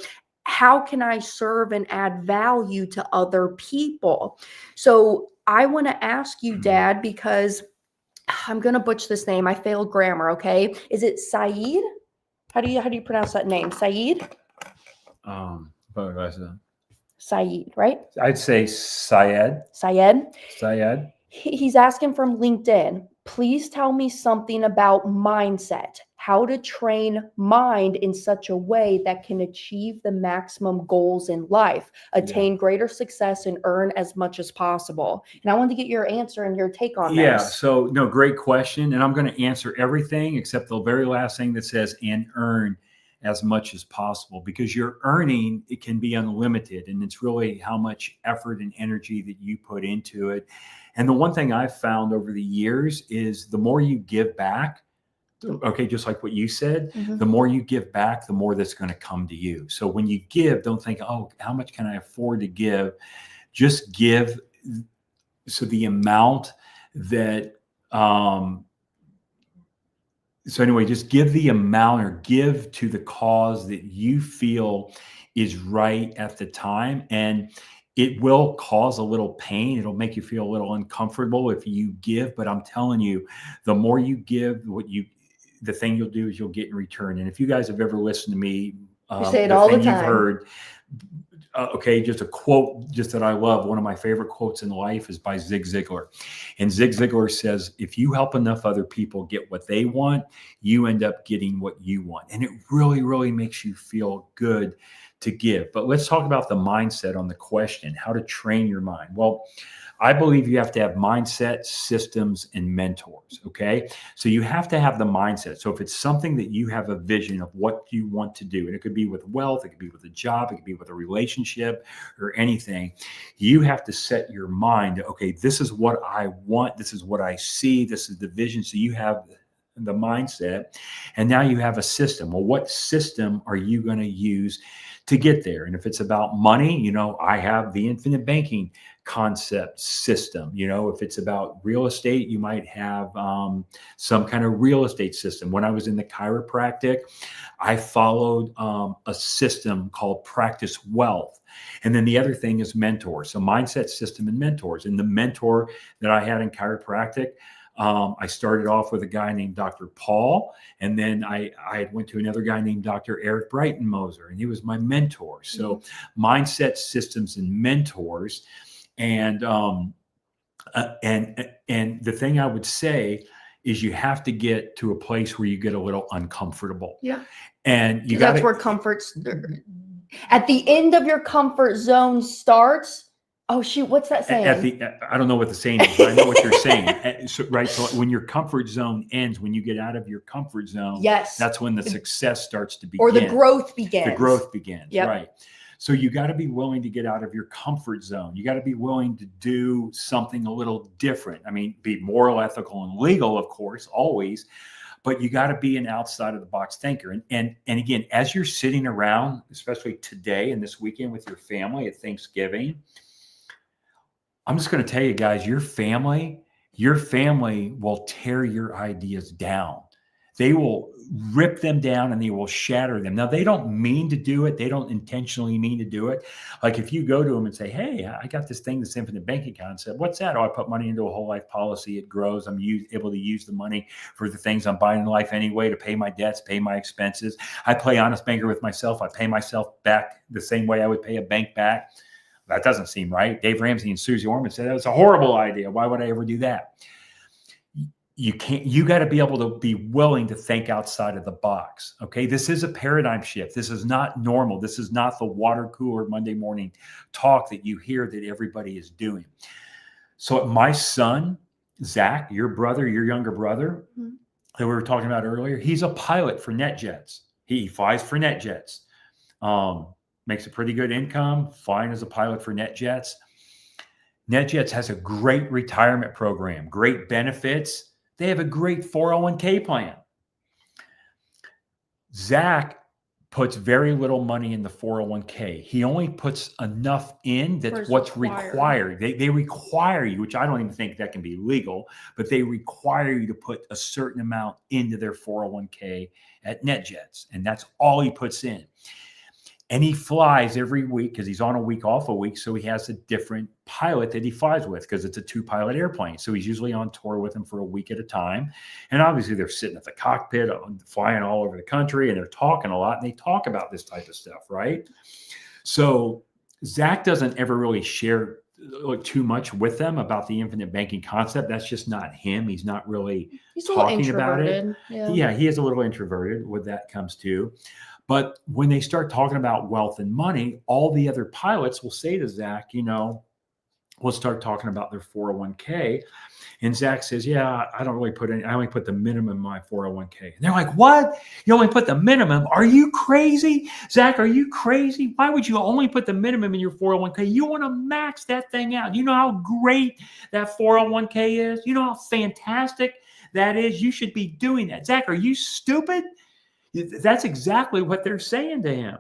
How can I serve and add value to other people? So I want to ask you, Dad, because I'm going to butcher this name. I failed grammar. Okay. Is it Saeed? How do you pronounce that name? Saeed? Saeed, right? I'd say Syed. Syed. He's asking from LinkedIn, please tell me something about mindset, how to train mind in such a way that can achieve the maximum goals in life, attain greater success, and earn as much as possible. And I want to get your answer and your take on this. Yeah, so no, great question. And I'm going to answer everything except the very last thing that says, and earn as much as possible, because your earning, it can be unlimited, and it's really how much effort and energy that you put into it. And the one thing I've found over the years is the more you give back, okay, just like what you said, the more you give back, the more that's going to come to you. So when you give, don't think, oh, how much can I afford to give? Just give. So the amount that, so anyway, just give the amount or give to the cause that you feel is right at the time. And it will cause a little pain. It'll make you feel a little uncomfortable if you give, but I'm telling you, the more you give, the thing you'll do is you'll get in return. And if you guys have ever listened to me, you say it all the time. You've heard, okay, just a quote just that I love. One of my favorite quotes in life is by Zig Ziglar. And Zig Ziglar says, if you help enough other people get what they want, you end up getting what you want. And it really, really makes you feel good to give. But let's talk about the mindset on the question, how to train your mind. Well, I believe you have to have mindset, systems, and mentors. Okay. So you have to have the mindset. So if it's something that you have a vision of what you want to do, and it could be with wealth, it could be with a job, it could be with a relationship or anything, you have to set your mind, okay, this is what I want. This is what I see. This is the vision. So you have the mindset, and now you have a system. Well, what system are you going to use to get there? And if it's about money, I have the infinite banking concept system. If it's about real estate, you might have some kind of real estate system. When I was in the chiropractic, I followed a system called Practice Wealth. And then the other thing is mentors. So mindset, system, and mentors. And the mentor that I had in chiropractic, I started off with a guy named Dr. Paul, and then I went to another guy named Dr. Eric Breitenmoser, and he was my mentor. So mindset, systems, and mentors. And the thing I would say is you have to get to a place where you get a little uncomfortable. Yeah. And that's where comfort's at the end of your comfort zone starts. Oh shoot, what's that saying? I don't know what the saying is, but I know what you're saying. So when your comfort zone ends, when you get out of your comfort zone, yes, that's when the success starts to begin. Or the growth begins. The growth begins, yep. Right. So you got to be willing to get out of your comfort zone. You got to be willing to do something a little different. I mean, be moral, ethical, and legal, of course, always. But you got to be an outside of the box thinker. And again, as you're sitting around, especially today and this weekend with your family at Thanksgiving, I'm just going to tell you guys, your family will tear your ideas down. They will rip them down and they will shatter them. Now, they don't mean to do it. They don't intentionally mean to do it. Like if you go to them and say, hey, I got this thing, this infinite banking concept. What's that? Oh, I put money into a whole life policy. It grows. I'm able to use the money for the things I'm buying in life anyway, to pay my debts, pay my expenses. I play honest banker with myself. I pay myself back the same way I would pay a bank back. That doesn't seem right. Dave Ramsey and Susie Orman said that was a horrible idea. Why would I ever do that? You got to be able to be willing to think outside of the box. Okay. This is a paradigm shift. This is not normal. This is not the water cooler Monday morning talk that you hear that everybody is doing. So my son, Zach, your younger brother, that we were talking about earlier, he's a pilot for NetJets. He flies for NetJets. Makes a pretty good income, flying as a pilot for NetJets. NetJets has a great retirement program, great benefits. They have a great 401k plan. Zach puts very little money in the 401k. He only puts enough in that's what's required. They require you, which I don't even think that can be legal, but they require you to put a certain amount into their 401k at NetJets. And that's all he puts in. And he flies every week because he's on a week off a week. So he has a different pilot that he flies with because it's a 2-pilot airplane. So he's usually on tour with him for a week at a time. And obviously they're sitting at the cockpit, flying all over the country, and they're talking a lot. And they talk about this type of stuff, right? So Zach doesn't ever really share too much with them about the infinite banking concept. That's just not him. He's not really talking about it. Yeah, he is a little introverted when that comes to. But when they start talking about wealth and money, all the other pilots will say to Zach, we'll start talking about their 401k. And Zach says, yeah, I don't really put any, I only put the minimum in my 401k. And they're like, what? You only put the minimum? Are you crazy? Zach, are you crazy? Why would you only put the minimum in your 401k? You want to max that thing out. You know how great that 401k is? You know how fantastic that is? You should be doing that. Zach, are you stupid? That's exactly what they're saying to him.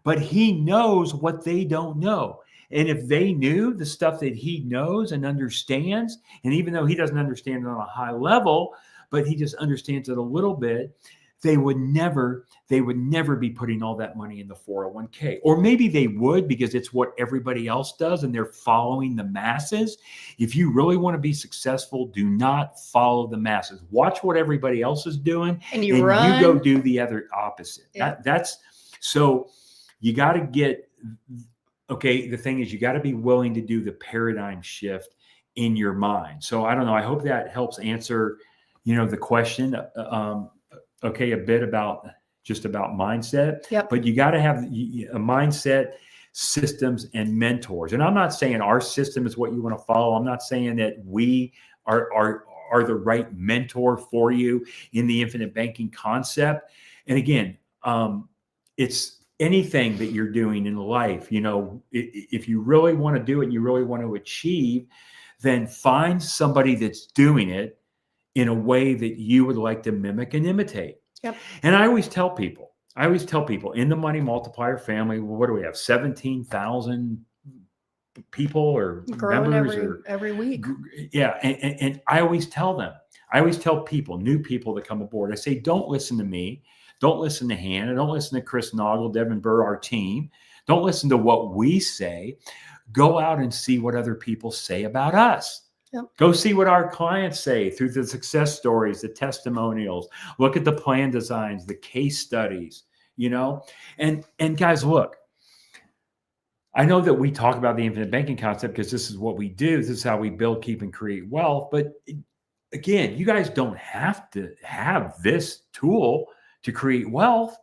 But he knows what they don't know. And if they knew the stuff that he knows and understands, and even though he doesn't understand it on a high level, but he just understands it a little bit, they would never be putting all that money in the 401k. Or maybe they would because it's what everybody else does and they're following the masses. If you really want to be successful, do not follow the masses. Watch what everybody else is doing and you go do the other opposite. Yeah. So you got to get okay, the thing is, you got to be willing to do the paradigm shift in your mind. So I don't know. I hope that helps answer, the question. Okay, a bit about just about mindset. Yep. But you got to have a mindset, systems, and mentors. And I'm not saying our system is what you want to follow. I'm not saying that we are the right mentor for you in the infinite banking concept. And again, it's anything that you're doing in life. If you really want to do it and you really want to achieve, then find somebody that's doing it in a way that you would like to mimic and imitate. Yep. And I always tell people in the Money Multiplier family, what do we have? 17,000 people or growing members every week. Yeah. And I always tell people, new people that come aboard, I say, don't listen to me. Don't listen to Hannah. Don't listen to Chris Noggle, Devin Burr, our team. Don't listen to what we say. Go out and see what other people say about us. Yep. Go see what our clients say through the success stories, the testimonials. Look at the plan designs, the case studies, And guys, look, I know that we talk about the infinite banking concept because this is what we do. This is how we build, keep, and create wealth. But again, you guys don't have to have this tool to create wealth.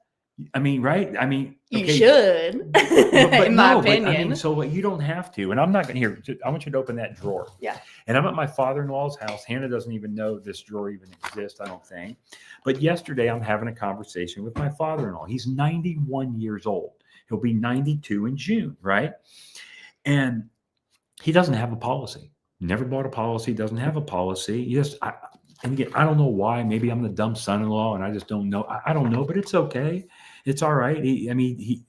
I mean, right? I mean, okay, you should, but in my opinion. So you don't have to. And I'm not going to hear. I want you to open that drawer. Yeah. And I'm at my father-in-law's house. Hannah doesn't even know this drawer even exists, I don't think. But yesterday, I'm having a conversation with my father-in-law. He's 91 years old. He'll be 92 in June, right? And he doesn't have a policy. Never bought a policy. Doesn't have a policy. And again, I don't know why. Maybe I'm the dumb son-in-law, and I just don't know. I don't know, but it's okay. It's all right. He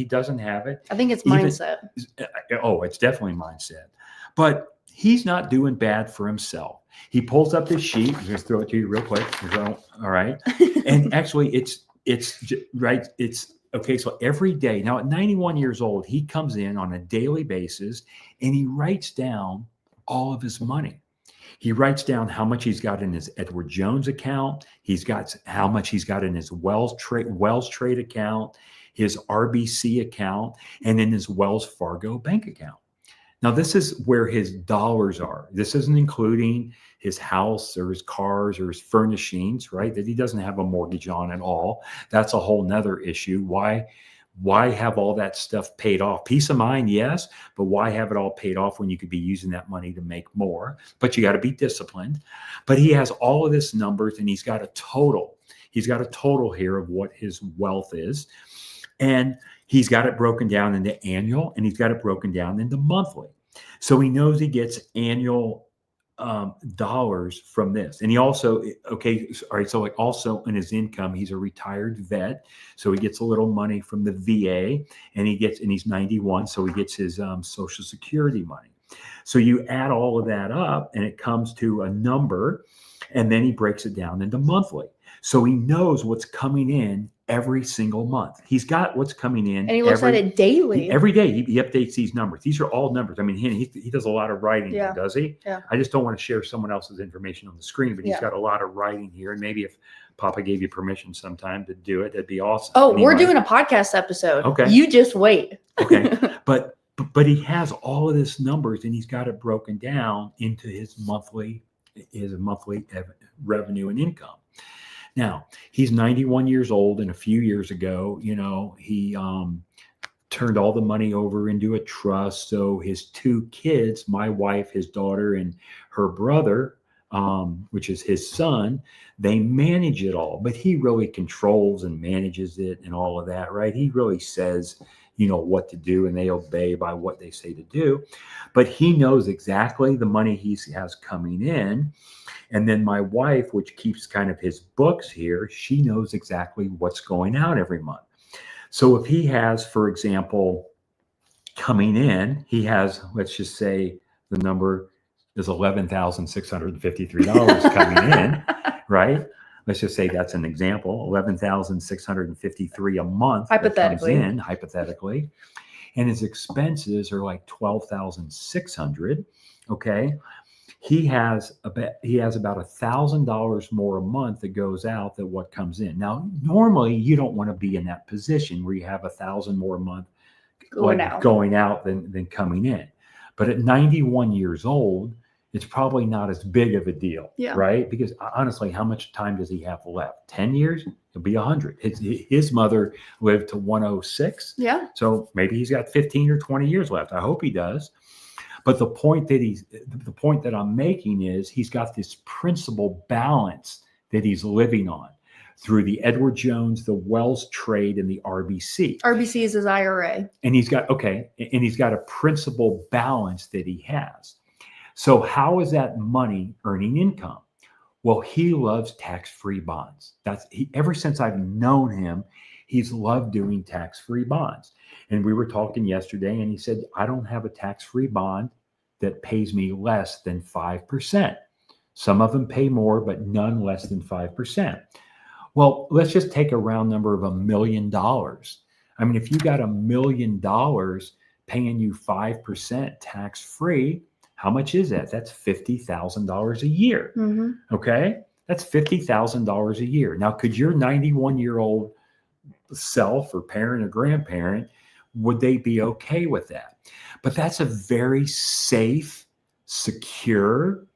doesn't have it. I think it's mindset. It's definitely mindset. But he's not doing bad for himself. He pulls up this sheet. I'm going to throw it to you real quick. All right. And actually, it's right. It's okay. So every day now, at 91 years old, he comes in on a daily basis and he writes down all of his money. He writes down how much he's got in his Edward Jones account. He's got how much he's got in his Wells Trade account, his RBC account, and in his Wells Fargo bank account. Now, this is where his dollars are. This isn't including his house or his cars or his furnishings, right? That he doesn't have a mortgage on at all. That's a whole nother issue. Why have all that stuff paid off? Peace of mind, yes, but why have it all paid off when you could be using that money to make more? But you got to be disciplined. But he has all of this numbers and he's got a total. He's got a total here of what his wealth is. And he's got it broken down into annual and he's got it broken down into monthly. So he knows he gets annual dollars from this. And he also, so like also in his income, he's a retired vet. So he gets a little money from the VA and he's 91. So he gets his Social Security money. So you add all of that up and it comes to a number and then he breaks it down into monthly. So he knows what's coming in every single month. He's got what's coming in. And he looks at it daily. Every day he updates these numbers. These are all numbers. I mean, he does a lot of writing, here, does he? Yeah. I just don't want to share someone else's information on the screen, but he's got a lot of writing here. And maybe if Papa gave you permission sometime to do it, that'd be awesome. Oh, anyway. We're doing a podcast episode. Okay. You just wait. Okay. But he has all of this numbers and he's got it broken down into his monthly revenue and income. Now, he's 91 years old, and a few years ago, he turned all the money over into a trust. So his two kids, my wife, his daughter, and her brother, which is his son, they manage it all. But he really controls and manages it and all of that, right? He really says, what to do, and they obey by what they say to do. But he knows exactly the money he has coming in. And then my wife, which keeps kind of his books here, she knows exactly what's going out every month. So if he has, for example, coming in, he has, let's just say the number is $11,653 coming in, right? Let's just say that's an example, $11,653 a month hypothetically. And his expenses are like $12,600, okay? He has about $1,000 more a month that goes out than what comes in. Now, normally you don't want to be in that position where you have $1,000 more a month going out than coming in. But at 91 years old, it's probably not as big of a deal, right? Because honestly, how much time does he have left? 10 years? He'll be 100. His mother lived to 106. Yeah. So maybe he's got 15 or 20 years left. I hope he does. But the point that I'm making is he's got this principal balance that he's living on through the Edward Jones, the Wells trade, and the RBC. RBC is his IRA. And he's got a principal balance that he has. So how is that money earning income? Well, he loves tax-free bonds. Ever since I've known him, he's loved doing tax-free bonds. And we were talking yesterday, and he said, I don't have a tax-free bond that pays me less than 5%. Some of them pay more, but none less than 5%. Well, let's just take a round number of $1 million. I mean, if you got $1 million paying you 5% tax-free, how much is that? That's $50,000 a year. Mm-hmm. Okay? That's $50,000 a year. Now, could your 91-year-old self or parent or grandparent, would they be okay with that? But that's a very safe, secure,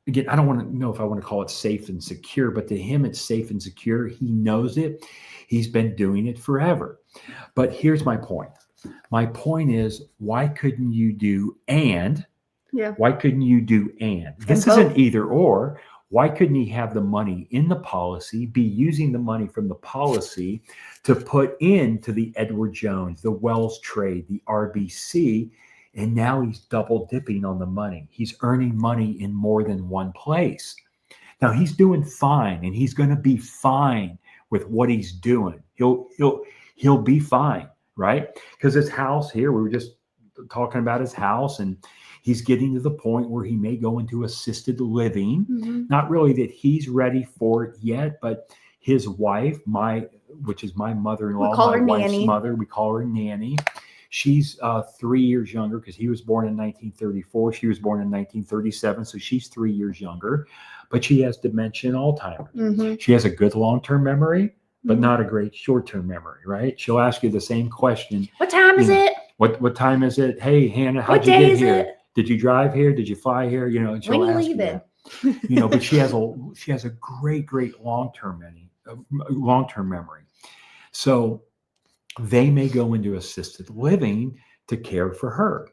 again, I don't want to know if I want to call it safe and secure, but to him, it's safe and secure. He knows it. He's been doing it forever. But here's my point. My point is, why couldn't you do and? Yeah. Why couldn't you do and? This isn't either or. Why couldn't he have the money in the policy, be using the money from the policy to put into the Edward Jones, the Wells trade, the RBC, and now he's double dipping on the money. He's earning money in more than one place. Now he's doing fine, and he's going to be fine with what he's doing. He'll be fine, right? Because his house here, we were just talking about his house, and he's getting to the point where he may go into assisted living. Mm-hmm. Not really that he's ready for it yet, but his wife, which is my mother-in-law, my wife's Nanny. mother, we call her Nanny. She's 3 years younger because he was born in 1934. She was born in 1937, so she's 3 years younger. But she has dementia and Alzheimer's. Mm-hmm. She has a good long-term memory, but not a great short-term memory, right? She'll ask you the same question. What time is it? What time is it? Hey, Hannah, how'd you get here? Did you drive here? Did you fly here? And she'll when you ask leaving? But she has a great long-term memory. So they may go into assisted living to care for her.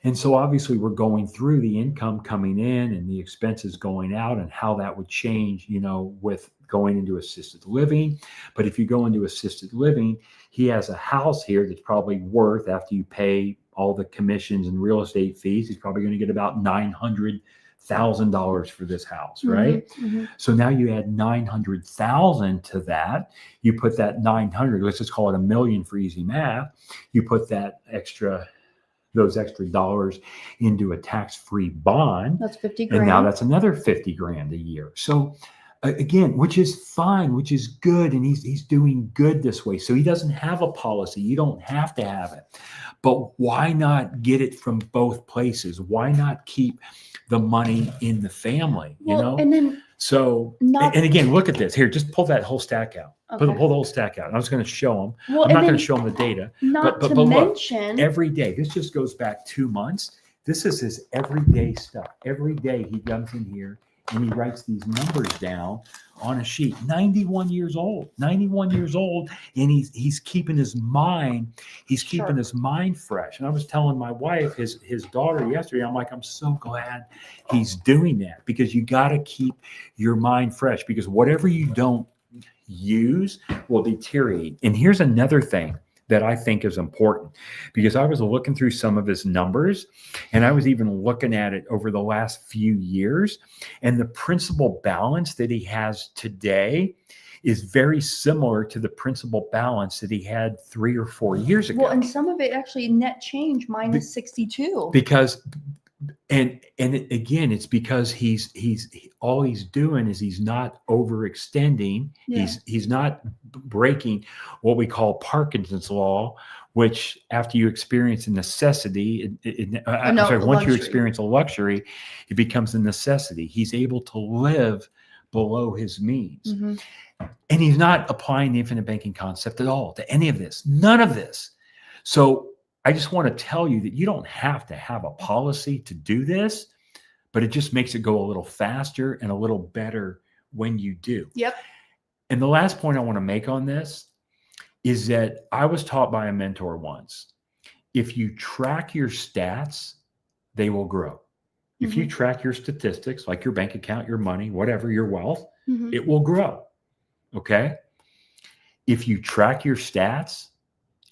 And so obviously we're going through the income coming in and the expenses going out and how that would change, with going into assisted living. But if you go into assisted living, he has a house here that's probably worth, after you pay all the commissions and real estate fees, he's probably going to get about $900,000 for this house, right? Mm-hmm. So now you add 900,000 to that. You put that 900, let's just call it $1 million for easy math. You put those extra dollars into a tax-free bond. That's 50 grand. And now that's another 50 grand a year. So again, which is fine, which is good. And he's doing good this way. So he doesn't have a policy. You don't have to have it. But why not get it from both places? Why not keep the money in the family? And then and again, look at this. Here, just pull that whole stack out. Okay. Pull the whole stack out. I was going to show them. I'm not going to show them the data. But mention, look, every day, this just goes back 2 months. This is his everyday stuff. Every day he comes in here and he writes these numbers down on a sheet. 91 years old, and he's keeping his mind. He's keeping his mind fresh. And I was telling my wife, his daughter yesterday, I'm like, I'm so glad he's doing that, because you got to keep your mind fresh, because whatever you don't use will deteriorate. And here's another thing that I think is important, because I was looking through some of his numbers, and I was even looking at it over the last few years, and the principal balance that he has today is very similar to the principal balance that he had 3 or 4 years ago. Well, and some of it actually net change minus 62. Because again, it's because he's all he's doing is he's not overextending. Yeah. He's not breaking what we call Parkinson's law, which after you experience a necessity, once you experience a luxury, it becomes a necessity. He's able to live below his means. Mm-hmm. And he's not applying the infinite banking concept at all to any of this. None of this. So I just want to tell you that you don't have to have a policy to do this, but it just makes it go a little faster and a little better when you do. Yep. And the last point I want to make on this is that I was taught by a mentor once, if you track your stats, they will grow. If you track your statistics, like your bank account, your money, whatever, your wealth, it will grow. Okay. If you track your stats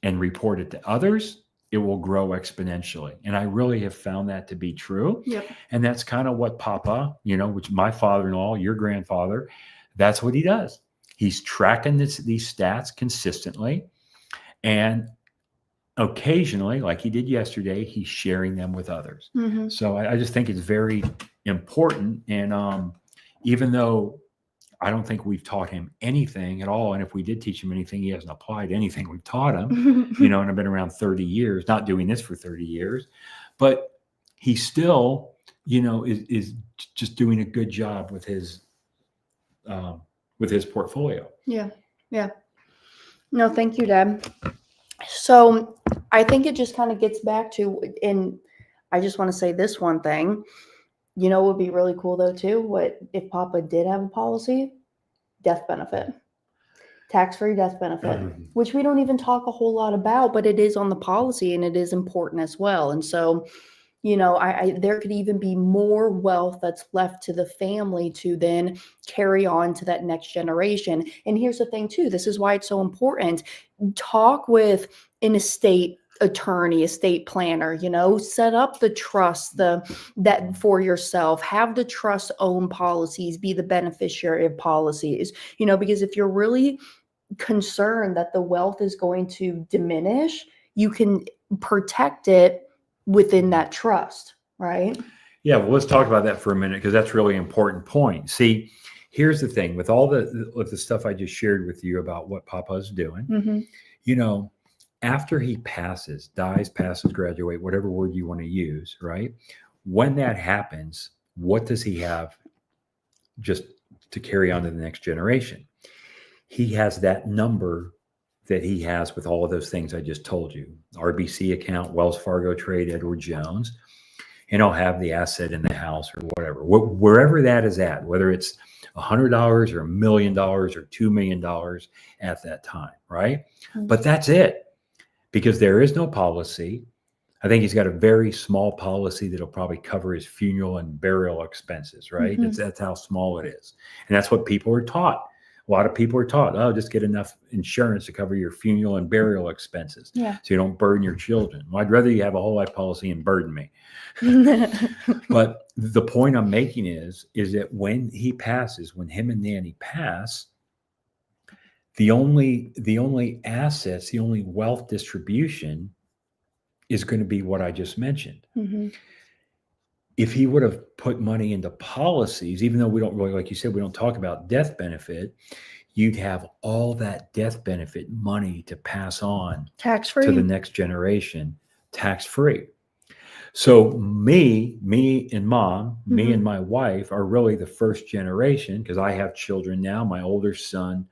and report it to others, it will grow exponentially. And I really have found that to be true. Yep. And that's kind of what Papa, which my father-in-law, your grandfather, that's what he does. He's tracking these stats consistently. And occasionally, like he did yesterday, he's sharing them with others. So I just think it's very important. And even though I don't think we've taught him anything at all, and if we did teach him anything, he hasn't applied anything we've taught him, and I've been around 30 years, not doing this for 30 years, but he still, is just doing a good job with his portfolio. Yeah. Yeah. No, thank you, Dad. So I think it just kind of gets back to, and I just want to say this one thing, what would be really cool though too, what if Papa did have a policy? Death benefit, tax-free death benefit, which we don't even talk a whole lot about, but it is on the policy and it is important as well. And so, there could even be more wealth that's left to the family to then carry on to that next generation. And here's the thing too, this is why it's so important. Talk with an estate attorney, estate planner, set up the trust, that for yourself, have the trust own policies, be the beneficiary of policies, because if you're really concerned that the wealth is going to diminish, you can protect it within that trust, right? Yeah, well, let's talk about that for a minute, because that's really important point. See, here's the thing with all the stuff I just shared with you about what Papa's doing, after he dies, graduate, whatever word you want to use, right? When that happens, what does he have just to carry on to the next generation? He has that number that he has with all of those things I just told you, RBC account, Wells Fargo trade, Edward Jones, and he'll have the asset in the house or whatever, wherever that is at, whether it's $100 or $1 million or $2 million at that time, right? But that's it, because there is no policy. I think he's got a very small policy that'll probably cover his funeral and burial expenses, right? That's how small it is. And that's what people are taught. A lot of people are taught, just get enough insurance to cover your funeral and burial expenses, so you don't burden your children. Well, I'd rather you have a whole life policy and burden me. But the point I'm making is that when he passes, when him and Nanny pass, the only assets, the only wealth distribution is going to be what I just mentioned. If he would have put money into policies, even though we don't really, like you said, we don't talk about death benefit, you'd have all that death benefit money to pass on tax-free to the next generation, tax-free. So me and Mom, me and my wife are really the first generation, because I have children now. My older son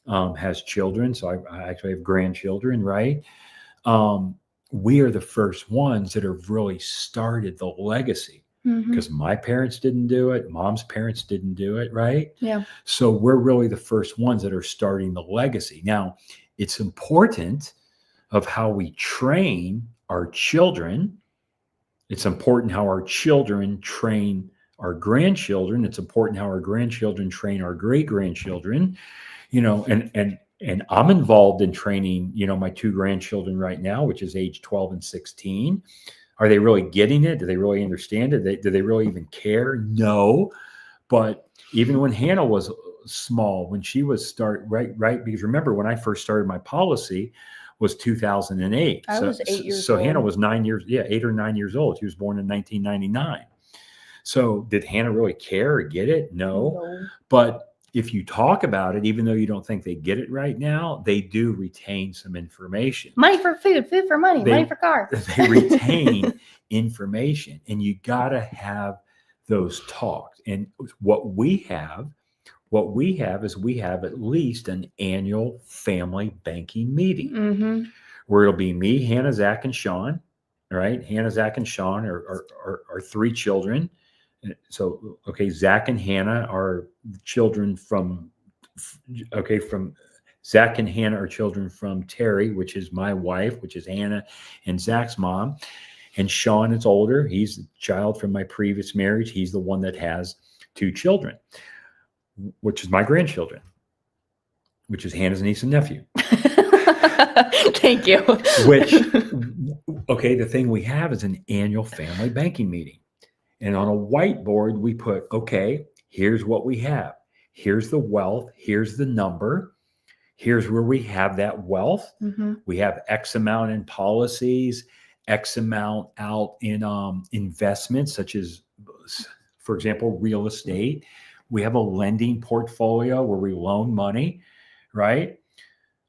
has children, so I actually have grandchildren, right? We are the first ones that have really started the legacy, because my parents didn't do it. Mom's parents didn't do it, right? Yeah. So we're really the first ones that are starting the legacy. Now, it's important of how we train our children. It's important how our children train our grandchildren. It's important how our grandchildren train our great-grandchildren, and I'm involved in training, my two grandchildren right now, which is age 12 and 16. Are they really getting it? Do they really understand it? Do they really even care? No. But even when Hannah was small, when she was right, because remember, when I first started my policy was 2008. I was 8 years so old. Hannah was 8 or 9 years old. She was born in 1999. So did Hannah really care or get it? No. But if you talk about it, even though you don't think they get it right now, they do retain some information. Money for food, food for money, money for car. They retain information, and you got to have those talks. And what we have is we have at least an annual family banking meeting where it'll be me, Hannah, Zach, and Sean. All right. Hannah, Zach, and Sean are three children. So, okay, Zach and Hannah are children from Zach and Hannah are children from Terry, which is my wife, which is Hannah and Zach's mom. And Sean is older. He's a child from my previous marriage. He's the one that has two children, which is my grandchildren, which is Hannah's niece and nephew. Thank you. The thing we have is an annual family banking meeting. And on a whiteboard, we put, okay, here's what we have. Here's the wealth. Here's the number. Here's where we have that wealth. Mm-hmm. We have X amount in policies, X amount out in investments, such as, for example, real estate. We have a lending portfolio where we loan money, right?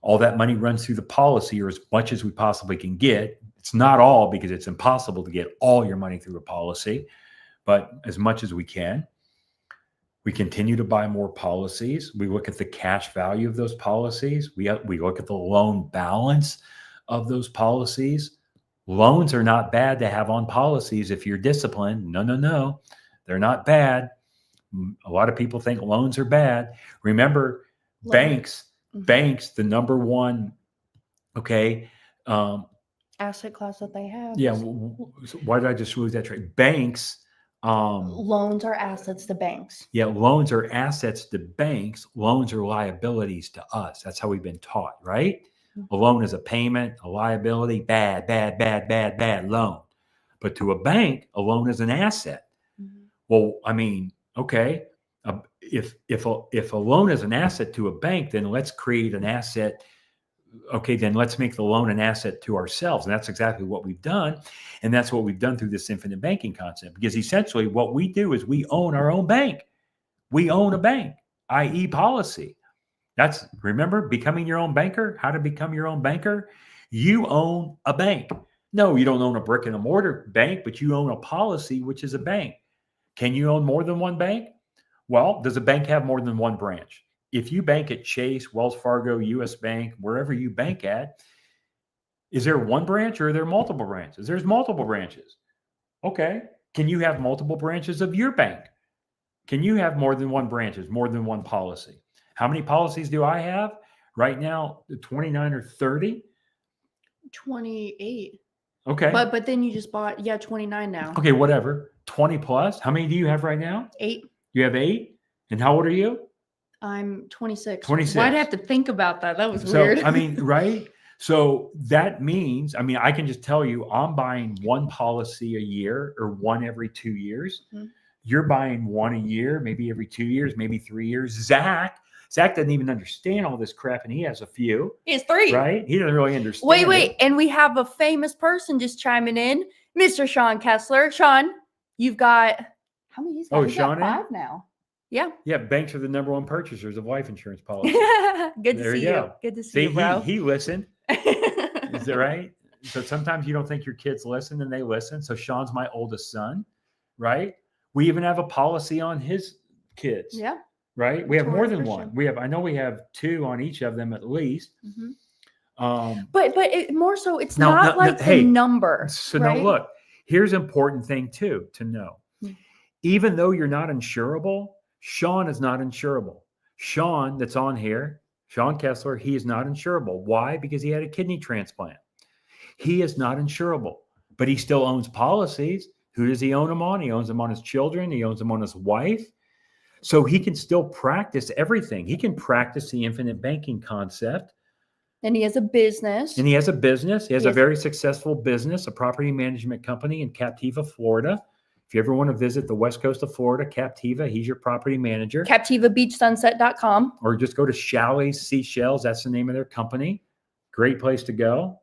All that money runs through the policy, or as much as we possibly can get. It's not all, because it's impossible to get all your money through a policy, but as much as we can. We continue to buy more policies. We look at the cash value of those policies. We look at the loan balance of those policies. Loans are not bad to have on policies if you're disciplined. No. They're not bad. A lot of people think loans are bad. Remember, banks, the number one, asset class that they have. Yeah. Why did I just lose that trade? Banks. Loans are assets to banks. Yeah, loans are assets to banks. Loans are liabilities to us. That's how we've been taught, right? A loan is a payment, a liability, bad loan. But to a bank, a loan is an asset. Mm-hmm. Well, I mean, okay, if a loan is an asset to a bank, then let's create an asset. Okay, then let's make the loan an asset to ourselves. And that's exactly what we've done. And that's what we've done through this infinite banking concept. Because essentially what we do is we own our own bank. We own a bank, i.e. policy. That's, remember, becoming your own banker, how to become your own banker. You own a bank. No, you don't own a brick and mortar bank, but you own a policy, which is a bank. Can you own more than one bank? Well, does a bank have more than one branch? If you bank at Chase, Wells Fargo, US Bank, wherever you bank at, is there one branch or are there multiple branches? There's multiple branches. Okay. Can you have multiple branches of your bank? Can you have more than one branches, more than one policy? How many policies do I have? Right now, 29 or 30? 28. Okay. But then you just bought, 29 now. Okay, whatever. 20 plus. How many do you have right now? 8. You have 8? And how old are you? I'm 26. 26. Why'd I have to think about that? That was weird. I mean, right? So that means, I mean, I can just tell you, I'm buying one policy a year or one every 2 years. Mm-hmm. You're buying one a year, maybe every 2 years, maybe 3 years. Zach doesn't even understand all this crap, and he has a few. He has 3. Right? He doesn't really understand. Wait. And we have a famous person just chiming in, Mr. Sean Kessler. Sean, you've got, how many? He's got 5 now. Yeah. Yeah. Banks are the number one purchasers of life insurance policies. Good to see you. Good to see you, bro. He listened. Is that right? So sometimes you don't think your kids listen, and they listen. So Sean's my oldest son, right? We even have a policy on his kids. Yeah. Right. We have more than one. I know we have 2 on each of them at least. Mm-hmm. But more so, it's not the number. So right? Now look, here's an important thing too to know. Mm-hmm. Even though you're not insurable, Sean is not insurable. Sean, that's on here, Sean Kessler, he is not insurable. Why? Because he had a kidney transplant. He is not insurable, but he still owns policies. Who does he own them on? He owns them on his children. He owns them on his wife. So he can still practice everything. He can practice the infinite banking concept. And he has a business. He has a very successful business, a property management company in Captiva, Florida. If you ever want to visit the west coast of Florida, Captiva, he's your property manager. CaptivaBeachSunset.com. Or just go to Chalets Seashells. That's the name of their company. Great place to go.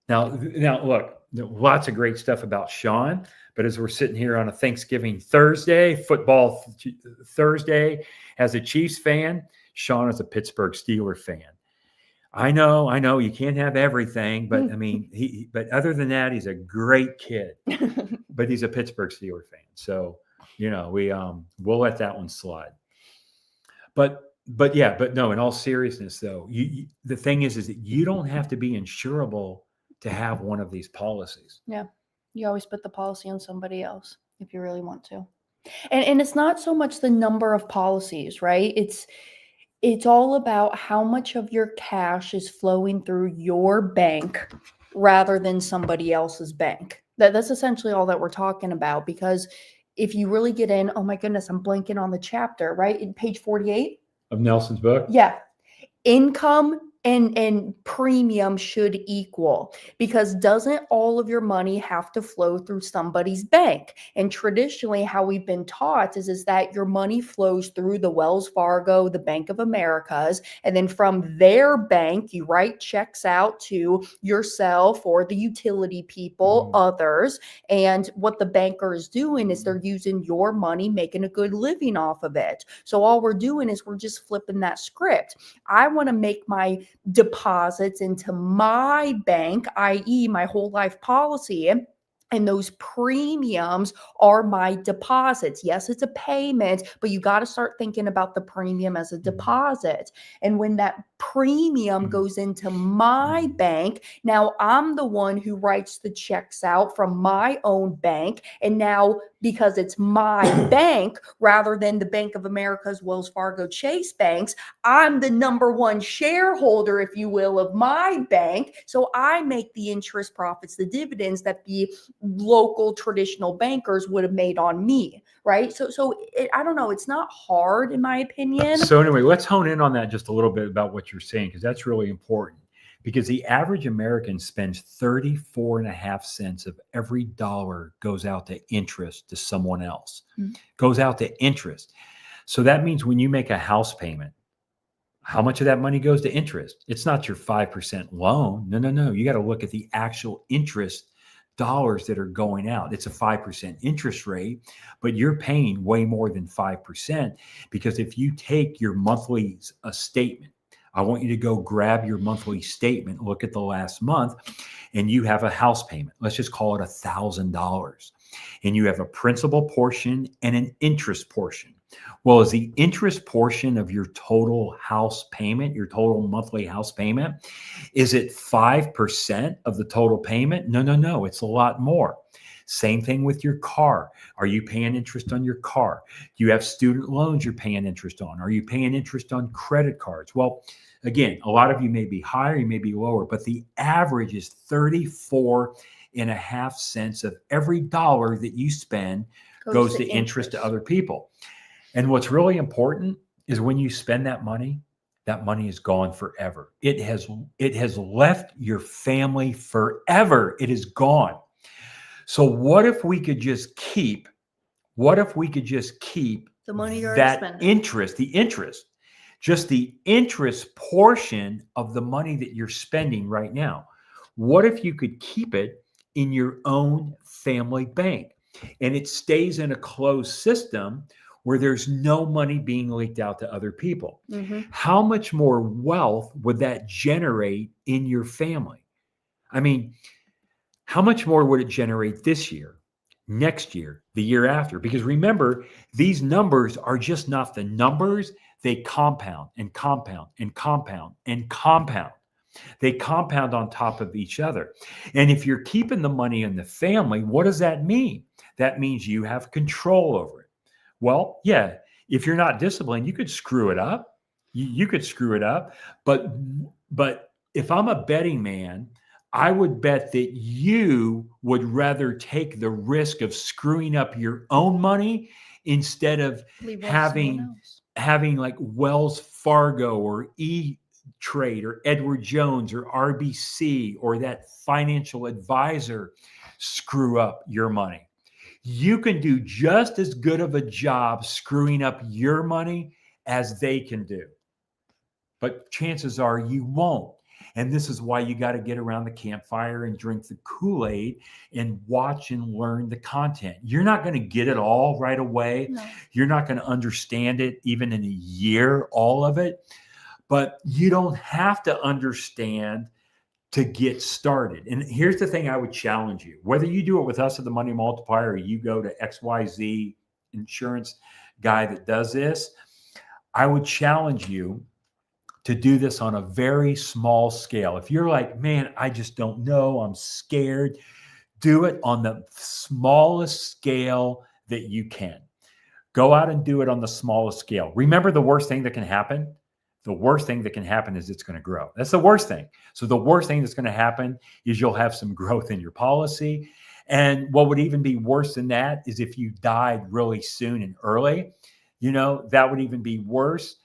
Now look, lots of great stuff about Sean. But as we're sitting here on a Thanksgiving Thursday, football Thursday, as a Chiefs fan, Sean is a Pittsburgh Steelers fan. I know you can't have everything, but I mean, but other than that, he's a great kid. But he's a Pittsburgh Steelers fan. So, we'll let that one slide. But but no, in all seriousness though, the thing is that you don't have to be insurable to have one of these policies. Yeah. You always put the policy on somebody else if you really want to. And it's not so much the number of policies, right? It's all about how much of your cash is flowing through your bank rather than somebody else's bank. That's essentially all that we're talking about, because if you really get in, oh my goodness, I'm blanking on the chapter, right? In page 48. Of Nelson's book? Yeah. Income and premium should equal, because doesn't all of your money have to flow through somebody's bank? And traditionally how we've been taught is that your money flows through the Wells Fargo, the Bank of Americas, and then from their bank you write checks out to yourself or the utility people, others, and what the banker is doing is they're using your money, making a good living off of it. So all we're doing is we're just flipping that script. I want to make my deposits into my bank, i.e., my whole life policy. And those premiums are my deposits. Yes, it's a payment, but you got to start thinking about the premium as a deposit. And when that premium goes into my bank, now I'm the one who writes the checks out from my own bank. And now, because it's my bank rather than the Bank of America's, Wells Fargo, Chase banks, I'm the number one shareholder, if you will, of my bank. So I make the interest, profits, the dividends that the local traditional bankers would have made on me, right? I don't know. It's not hard, in my opinion. So anyway, let's hone in on that just a little bit about what you're saying, because that's really important. Because the average American spends 34.5 cents of every dollar goes out to interest to someone else, goes out to interest. So that means when you make a house payment, how much of that money goes to interest? It's not your 5% loan. No. You got to look at the actual interest dollars that are going out. It's a 5% interest rate, but you're paying way more than 5%, because if you take your monthly statement, I want you to go grab your monthly statement, look at the last month, and you have a house payment. Let's just call it $1,000. And you have a principal portion and an interest portion. Well, is the interest portion of your total house payment, your total monthly house payment, is it 5% of the total payment? No. It's a lot more. Same thing with your car. Are you paying interest on your car? Do you have student loans you're paying interest on? Are you paying interest on credit cards? Well, again, a lot of you may be higher, you may be lower, but the average is 34.5 cents of every dollar that you spend goes to interest to other people. And what's really important is when you spend that money is gone forever. It has left your family forever. It is gone. So what if we could just keep the money you're that spending? Just the interest portion of the money that you're spending right now. What if you could keep it in your own family bank and it stays in a closed system where there's no money being leaked out to other people? How much more wealth would that generate in your family? I mean, how much more would it generate this year, next year, the year after? Because remember, these numbers are just not the numbers. They compound and compound and compound and compound. They compound on top of each other. And if you're keeping the money in the family, what does that mean? That means you have control over it. Well, yeah, if you're not disciplined, you could screw it up. You could screw it up. But if I'm a betting man, I would bet that you would rather take the risk of screwing up your own money instead of having like Wells Fargo or E-Trade or Edward Jones or RBC or that financial advisor screw up your money. You can do just as good of a job screwing up your money as they can do. But chances are you won't. And this is why you got to get around the campfire and drink the Kool-Aid and watch and learn the content. You're not going to get it all right away. No. You're not going to understand it even in a year, all of it. But you don't have to understand to get started. And here's the thing I would challenge you. Whether you do it with us at the Money Multiplier or you go to XYZ insurance guy that does this, I would challenge you to do this on a very small scale. If you're like, man, I just don't know, I'm scared, do it on the smallest scale that you can. Go out and do it on the smallest scale. Remember, the worst thing that can happen? The worst thing that can happen is it's going to grow. That's the worst thing. So the worst thing that's going to happen is you'll have some growth in your policy. And what would even be worse than that is if you died really soon and early, that would even be worse,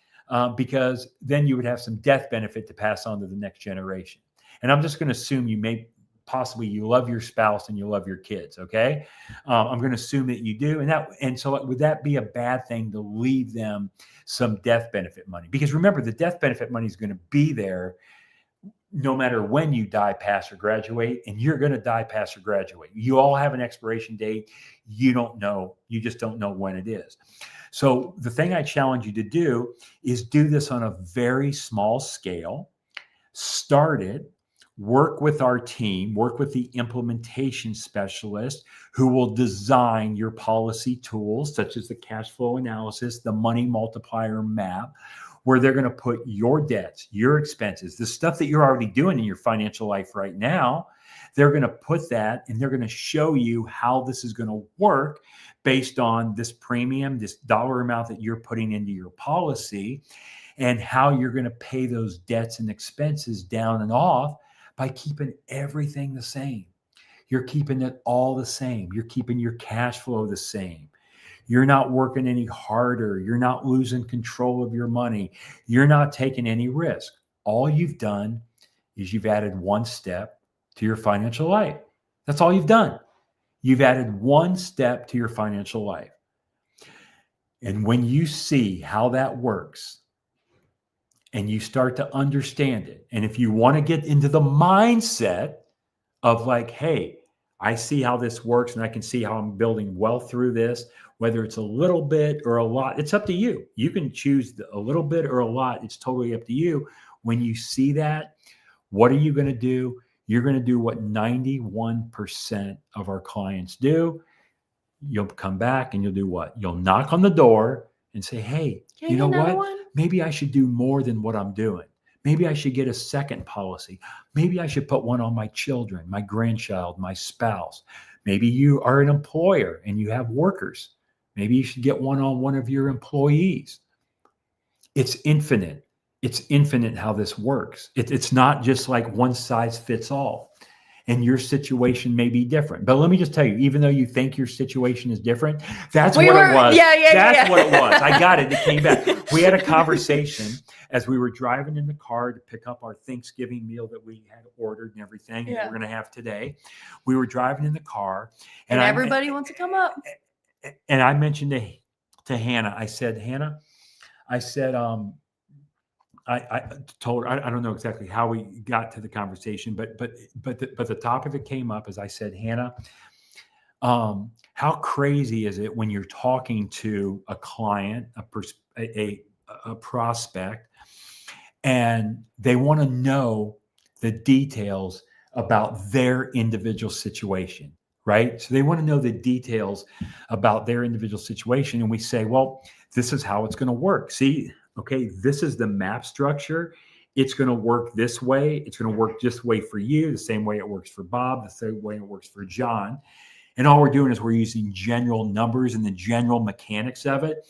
because then you would have some death benefit to pass on to the next generation. And I'm just going to assume possibly you love your spouse and you love your kids. Okay. I'm going to assume that you do. And so would that be a bad thing to leave them some death benefit money? Because remember, the death benefit money is going to be there no matter when you die, pass, or graduate, and you're going to die, pass, or graduate. You all have an expiration date. You don't know. You just don't know when it is. So the thing I challenge you to do is do this on a very small scale. Start it. Work with our team, work with the implementation specialist who will design your policy tools, such as the cash flow analysis, the money multiplier map, where they're going to put your debts, your expenses, the stuff that you're already doing in your financial life right now. They're going to put that, and they're going to show you how this is going to work based on this premium, this dollar amount that you're putting into your policy, and how you're going to pay those debts and expenses down and off by keeping everything the same. You're keeping it all the same. You're keeping your cash flow the same. You're not working any harder. You're not losing control of your money. You're not taking any risk. All you've done is you've added one step to your financial life. That's all you've done. You've added one step to your financial life. And when you see how that works, and you start to understand it. And if you want to get into the mindset of like, hey, I see how this works and I can see how I'm building wealth through this, whether it's a little bit or a lot, it's up to you. You can choose a little bit or a lot. It's totally up to you. When you see that, what are you going to do? You're going to do what 91% of our clients do. You'll come back and you'll do what? You'll knock on the door and say, hey, you know what? Maybe I should do more than what I'm doing. Maybe I should get a second policy. Maybe I should put one on my children, my grandchild, my spouse. Maybe you are an employer and you have workers. Maybe you should get one on one of your employees. It's infinite. It's infinite how this works. It's not just like one size fits all. And your situation may be different. But let me just tell you, even though you think your situation is different, that's what it was. That's what it was. I got it. It came back. We had a conversation as we were driving in the car to pick up our Thanksgiving meal that we had ordered and everything that we're going to have today. We were driving in the car. And everybody wants to come up. And I mentioned to Hannah, I said, I told her, I don't know exactly how we got to the conversation, but the topic that came up is I said, Hannah, how crazy is it when you're talking to a client, a prospect, and they want to know the details about their individual situation, right? So they want to know the details about their individual situation. And we say, well, this is how it's going to work. See, okay, this is the map structure. It's going to work this way. It's going to work this way for you, the same way it works for Bob, the same way it works for John. And all we're doing is we're using general numbers and the general mechanics of it.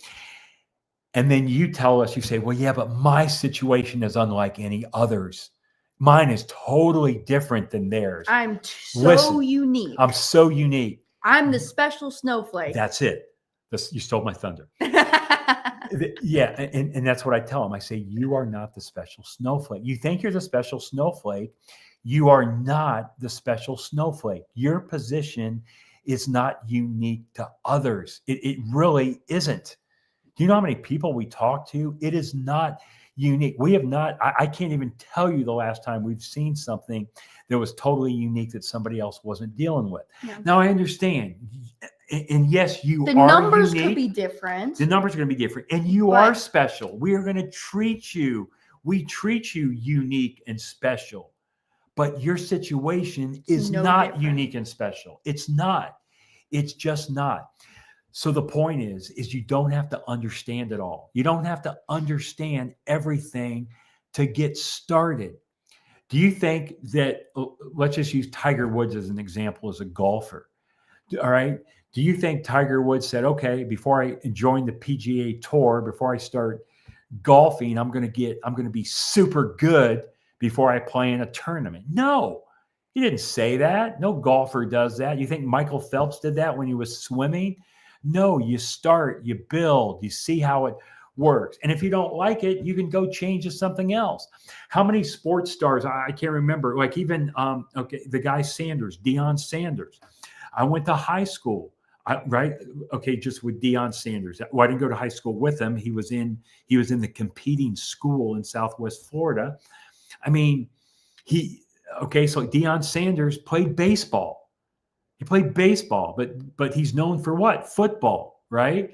And then you tell us, you say, well, yeah, but my situation is unlike any others. Mine is totally different than theirs. I'm so unique. I'm so unique. I'm the special snowflake. That's it. You stole my thunder. Yeah. And that's what I tell them. I say, you are not the special snowflake. You think you're the special snowflake. You are not the special snowflake. Your position is not unique to others. It really isn't. Do you know how many people we talk to? It is not unique. We have not, I can't even tell you the last time we've seen something that was totally unique that somebody else wasn't dealing with. Yeah. Now I understand. And yes, you are unique. The numbers could be different. The numbers are going to be different. And you are special. We are going to treat you. We treat you unique and special. But your situation is not unique and special. It's not. It's just not. So the point is you don't have to understand it all. You don't have to understand everything to get started. Do you think that, let's just use Tiger Woods as an example as a golfer? All right. Do you think Tiger Woods said, okay, before I join the PGA Tour, before I start golfing, I'm going to be super good before I play in a tournament? No, he didn't say that. No golfer does that. You think Michael Phelps did that when he was swimming? No, you start, you build, you see how it works. And if you don't like it, you can go change to something else. How many sports stars? I can't remember. Like even, the guy Sanders, Deion Sanders. I went to high school. Right. Okay. Just with Deion Sanders. Well, I didn't go to high school with him. He was in the competing school in Southwest Florida. I mean, so Deion Sanders played baseball. He played baseball, but he's known for what? Football. Right.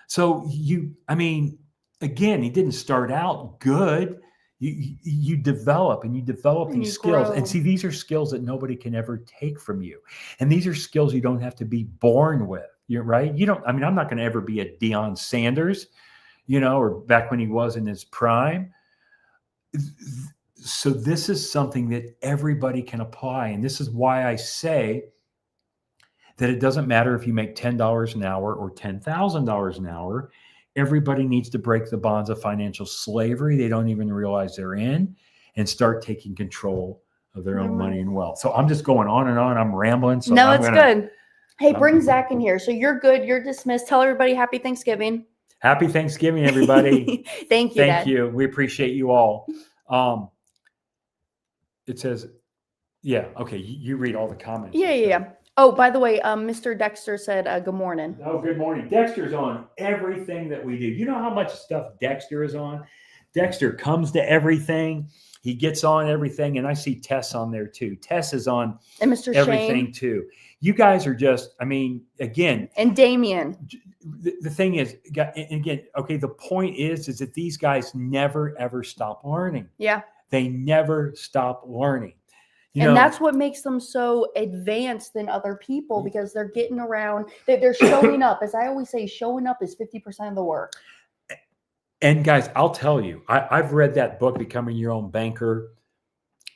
So again, he didn't start out good. You develop these skills. Grow. And see, these are skills that nobody can ever take from you. And these are skills you don't have to be born with. You're right. I'm not going to ever be a Deion Sanders, or back when he was in his prime. So this is something that everybody can apply. And this is why I say that it doesn't matter if you make $10 an hour or $10,000 an hour. Everybody needs to break the bonds of financial slavery they don't even realize they're in, and start taking control of their own money and wealth. So I'm just going on and on. I'm rambling. So it's good. Hey, bring Zach in here. So you're good. You're dismissed. Tell everybody happy Thanksgiving. Happy Thanksgiving, everybody. Thank you, Thank Dad. you. We appreciate you all. It says, yeah, okay. You read all the comments. Yeah. Oh, by the way, Mr. Dexter said good morning. Oh, good morning. Dexter's on everything that we do. You know how much stuff Dexter is on? Dexter comes to everything. He gets on everything. And I see Tess on there too. Tess is on and Mr. everything Shane. Too. You guys are just, again. And Damien. The thing is, again, okay, the point is that these guys never, ever stop learning. Yeah. They never stop learning. And that's what makes them so advanced than other people, because they're getting around, they're showing up. As I always say, showing up is 50% of the work. And guys, I'll tell you, I've read that book, Becoming Your Own Banker,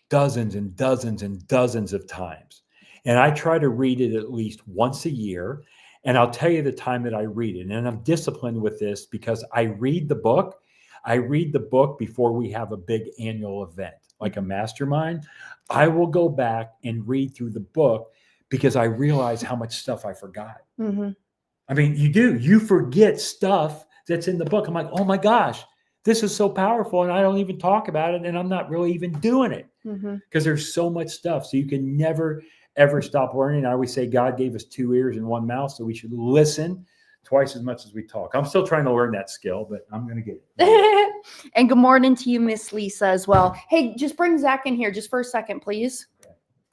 dozens and dozens and dozens of times. And I try to read it at least once a year. And I'll tell you the time that I read it. And I'm disciplined with this because I read the book. I read the book before we have a big annual event, like a mastermind. I will go back and read through the book because I realize how much stuff I forgot. Mm-hmm. You forget stuff that's in the book. I'm like, oh my gosh, this is so powerful. And I don't even talk about it. And I'm not really even doing it because there's so much stuff. So you can never, ever stop learning. I always say God gave us 2 ears and 1 mouth, so we should listen twice as much as we talk. I'm still trying to learn that skill, but I'm going to get it. And good morning to you, Miss Lisa, as well. Hey, just bring Zach in here just for a second, please.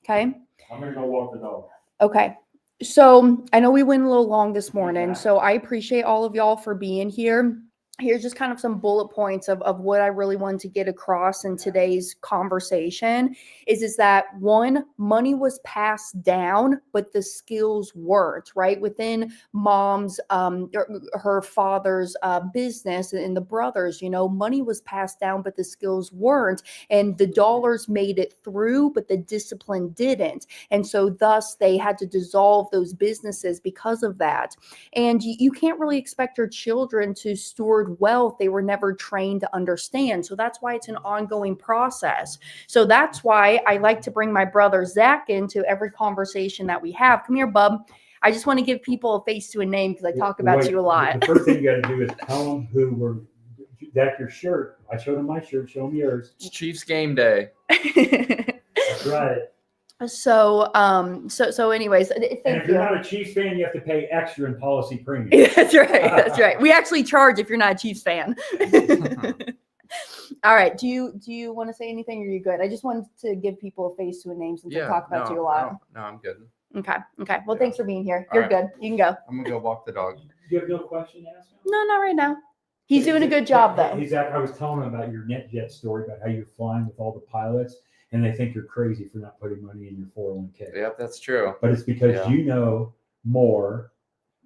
Okay. I'm going to go walk the dog. Okay. So I know we went a little long this morning, so I appreciate all of y'all for being here. Here's just kind of some bullet points of what I really wanted to get across in today's conversation is that, one, money was passed down, but the skills weren't, right? Within mom's, her father's business and the brothers, money was passed down, but the skills weren't. And the dollars made it through, but the discipline didn't. And so thus they had to dissolve those businesses because of that. And you can't really expect your children to steward wealth they were never trained to understand. So that's why it's an ongoing process. So that's why I like to bring my brother Zach into every conversation that we have. Come here, bub. I just want to give people a face to a name because I talk about you a lot. The first thing you got to do is tell them who were. Zach, your shirt. I showed him my shirt. Show him yours. It's Chiefs game day. That's right. So anyways, thank you. And if you're not a Chiefs fan, you have to pay extra in policy premium. That's right. That's right. We actually charge if you're not a Chiefs fan. All right. Do you want to say anything, or are you good? I just wanted to give people a face to a name since I talk about you a lot. No, I'm good. Okay. Well, thanks for being here. You're good. You can go. I'm gonna go walk the dog. You have no question to ask him? No, not right now. He's doing a good job, though. Exactly. I was telling him about your NetJet story, about how you're flying with all the pilots, and they think you're crazy for not putting money in your 401k. Yep, that's true. But it's because you know more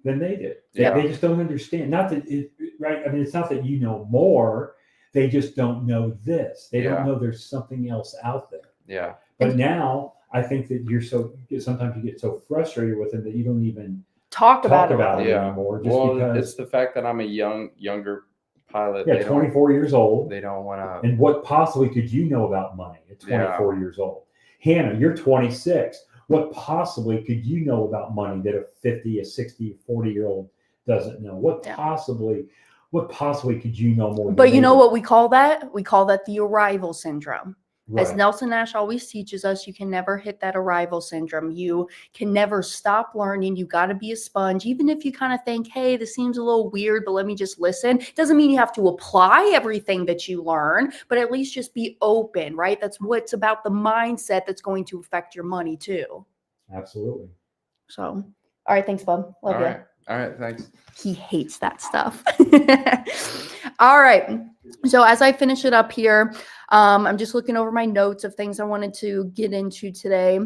than they did. Yeah. They just don't understand. Not that right. I mean, it's not that you know more. They just don't know this. They don't know there's something else out there. Yeah. But now I think that sometimes you get so frustrated with it that you don't even talk about it anymore. Just because it's the fact that I'm a younger pilot. Yeah, 24 years old. They don't want to. And what possibly could you know about money at 24 years old? Hannah, you're 26. What possibly could you know about money that a 50, a 60, 40-year-old doesn't know? What possibly could you know more? But you know what we call that? We call that the arrival syndrome. Right. As Nelson Nash always teaches us, you can never hit that arrival syndrome. You can never stop learning. You got to be a sponge. Even if you kind of think, hey, this seems a little weird, but let me just listen. Doesn't mean you have to apply everything that you learn, but at least just be open, right? That's what's about the mindset that's going to affect your money too. Absolutely. So, all right. Thanks, bub. Love you. All right. Thanks. He hates that stuff. All right. So as I finish it up here, I'm just looking over my notes of things I wanted to get into today.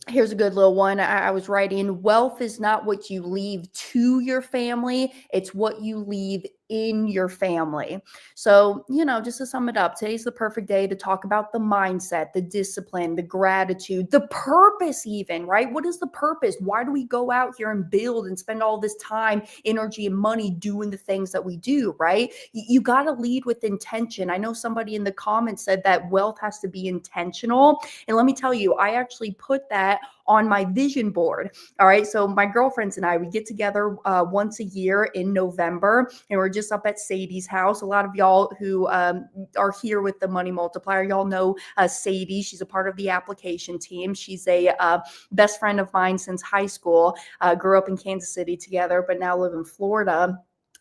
Here's a good little one. I was writing, wealth is not what you leave to your family. It's what you leave in your family. So, just to sum it up, today's the perfect day to talk about the mindset, the discipline, the gratitude, the purpose even, right? What is the purpose? Why do we go out here and build and spend all this time, energy, and money doing the things that we do, right? You got to lead with intention. I know somebody in the comments said that wealth has to be intentional. And let me tell you, I actually put that on my vision board. All right. So my girlfriends and I, we get together once a year in November, and we're just up at Sadie's house. A lot of y'all who are here with the Money Multiplier, y'all know Sadie. She's a part of the application team. She's a best friend of mine since high school. Grew up in Kansas City together, but now live in Florida.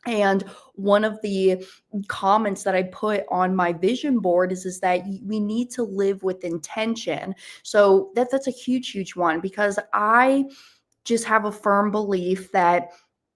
And one of the comments that I put on my vision board is that we need to live with intention. So that's a huge one, because I just have a firm belief that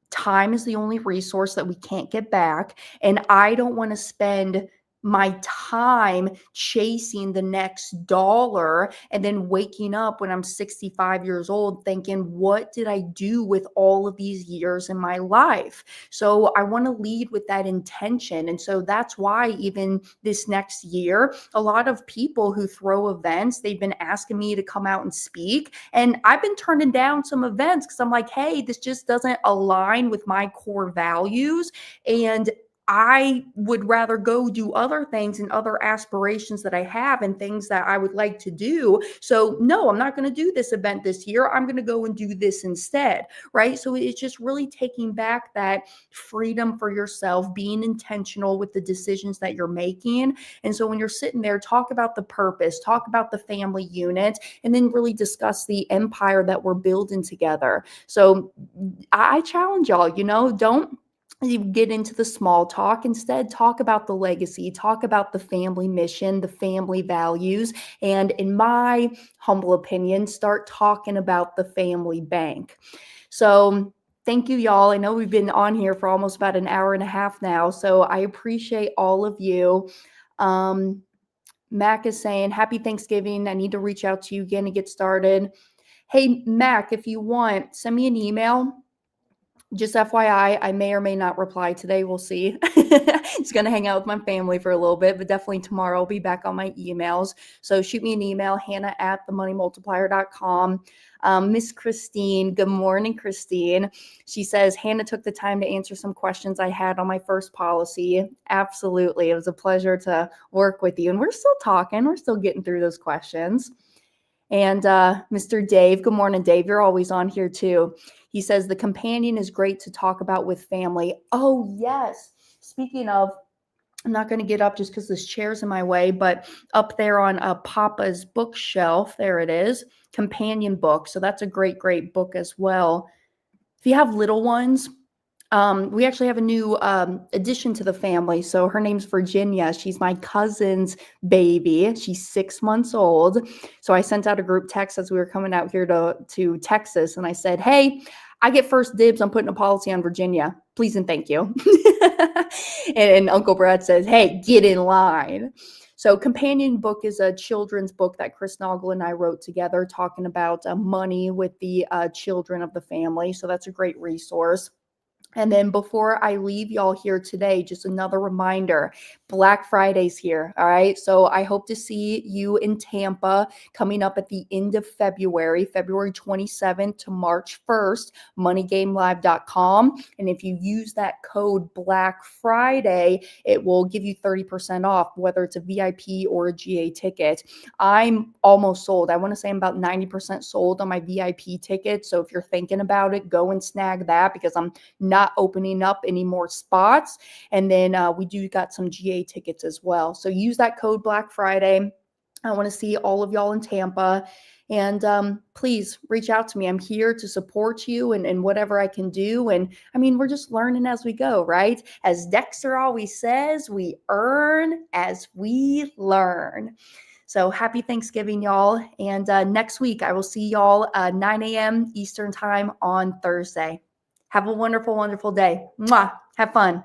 time is the only resource that we can't get back. And I don't want to spend my time chasing the next dollar and then waking up when I'm 65 years old thinking, what did I do with all of these years in my life? So I want to lead with that intention. And so that's why even this next year, a lot of people who throw events, they've been asking me to come out and speak. And I've been turning down some events because I'm like, hey, this just doesn't align with my core values. And I would rather go do other things and other aspirations that I have and things that I would like to do. So no, I'm not going to do this event this year. I'm going to go and do this instead, right? So it's just really taking back that freedom for yourself, being intentional with the decisions that you're making. And so when you're sitting there, talk about the purpose, talk about the family unit, and then really discuss the empire that we're building together. So I challenge y'all, don't you get into the small talk. Instead, talk about the legacy, talk about the family mission, the family values, and in my humble opinion, start talking about the family bank. So thank you, y'all. I know we've been on here for almost about an hour and a half now, so I appreciate all of you. Mac is saying, happy Thanksgiving. I need to reach out to you again to get started. Hey, Mac, if you want, send me an email. Just FYI, I may or may not reply today. We'll see. Just going to hang out with my family for a little bit, but definitely tomorrow I'll be back on my emails. So shoot me an email, hannah@themoneymultiplier.com. Miss Christine, good morning, Christine. She says, Hannah took the time to answer some questions I had on my first policy. Absolutely. It was a pleasure to work with you. And we're still talking. We're still getting through those questions. And Mr. Dave, good morning, Dave. You're always on here too. He says, the companion is great to talk about with family. Oh, yes. Speaking of, I'm not going to get up just because this chair's in my way, but up there on Papa's bookshelf, there it is, companion book. So that's a great book as well. If you have little ones, we actually have a new addition to the family. So her name's Virginia. She's my cousin's baby. She's 6 months old. So I sent out a group text as we were coming out here to Texas. And I said, hey, I get first dibs on putting a policy on Virginia. Please and thank you. And Uncle Brad says, hey, get in line. So Companion Book is a children's book that Chris Noggle and I wrote together, talking about money with the children of the family. So that's a great resource. And then before I leave y'all here today, just another reminder, Black Friday's here. All right. So I hope to see you in Tampa coming up at the end of February, February 27th to March 1st, moneygamelive.com. And if you use that code Black Friday, it will give you 30% off, whether it's a VIP or a GA ticket. I'm almost sold. I want to say I'm about 90% sold on my VIP ticket. So if you're thinking about it, go and snag that, because I'm not opening up any more spots. And then we do got some GA tickets as well. So use that code Black Friday. I want to see all of y'all in Tampa. And please reach out to me. I'm here to support you and whatever I can do. And I mean, we're just learning as we go, right? As Dexter always says, we earn as we learn. So happy Thanksgiving, y'all. And next week, I will see y'all 9 a.m. Eastern time on Thursday. Have a wonderful, wonderful day. Mwah. Have fun.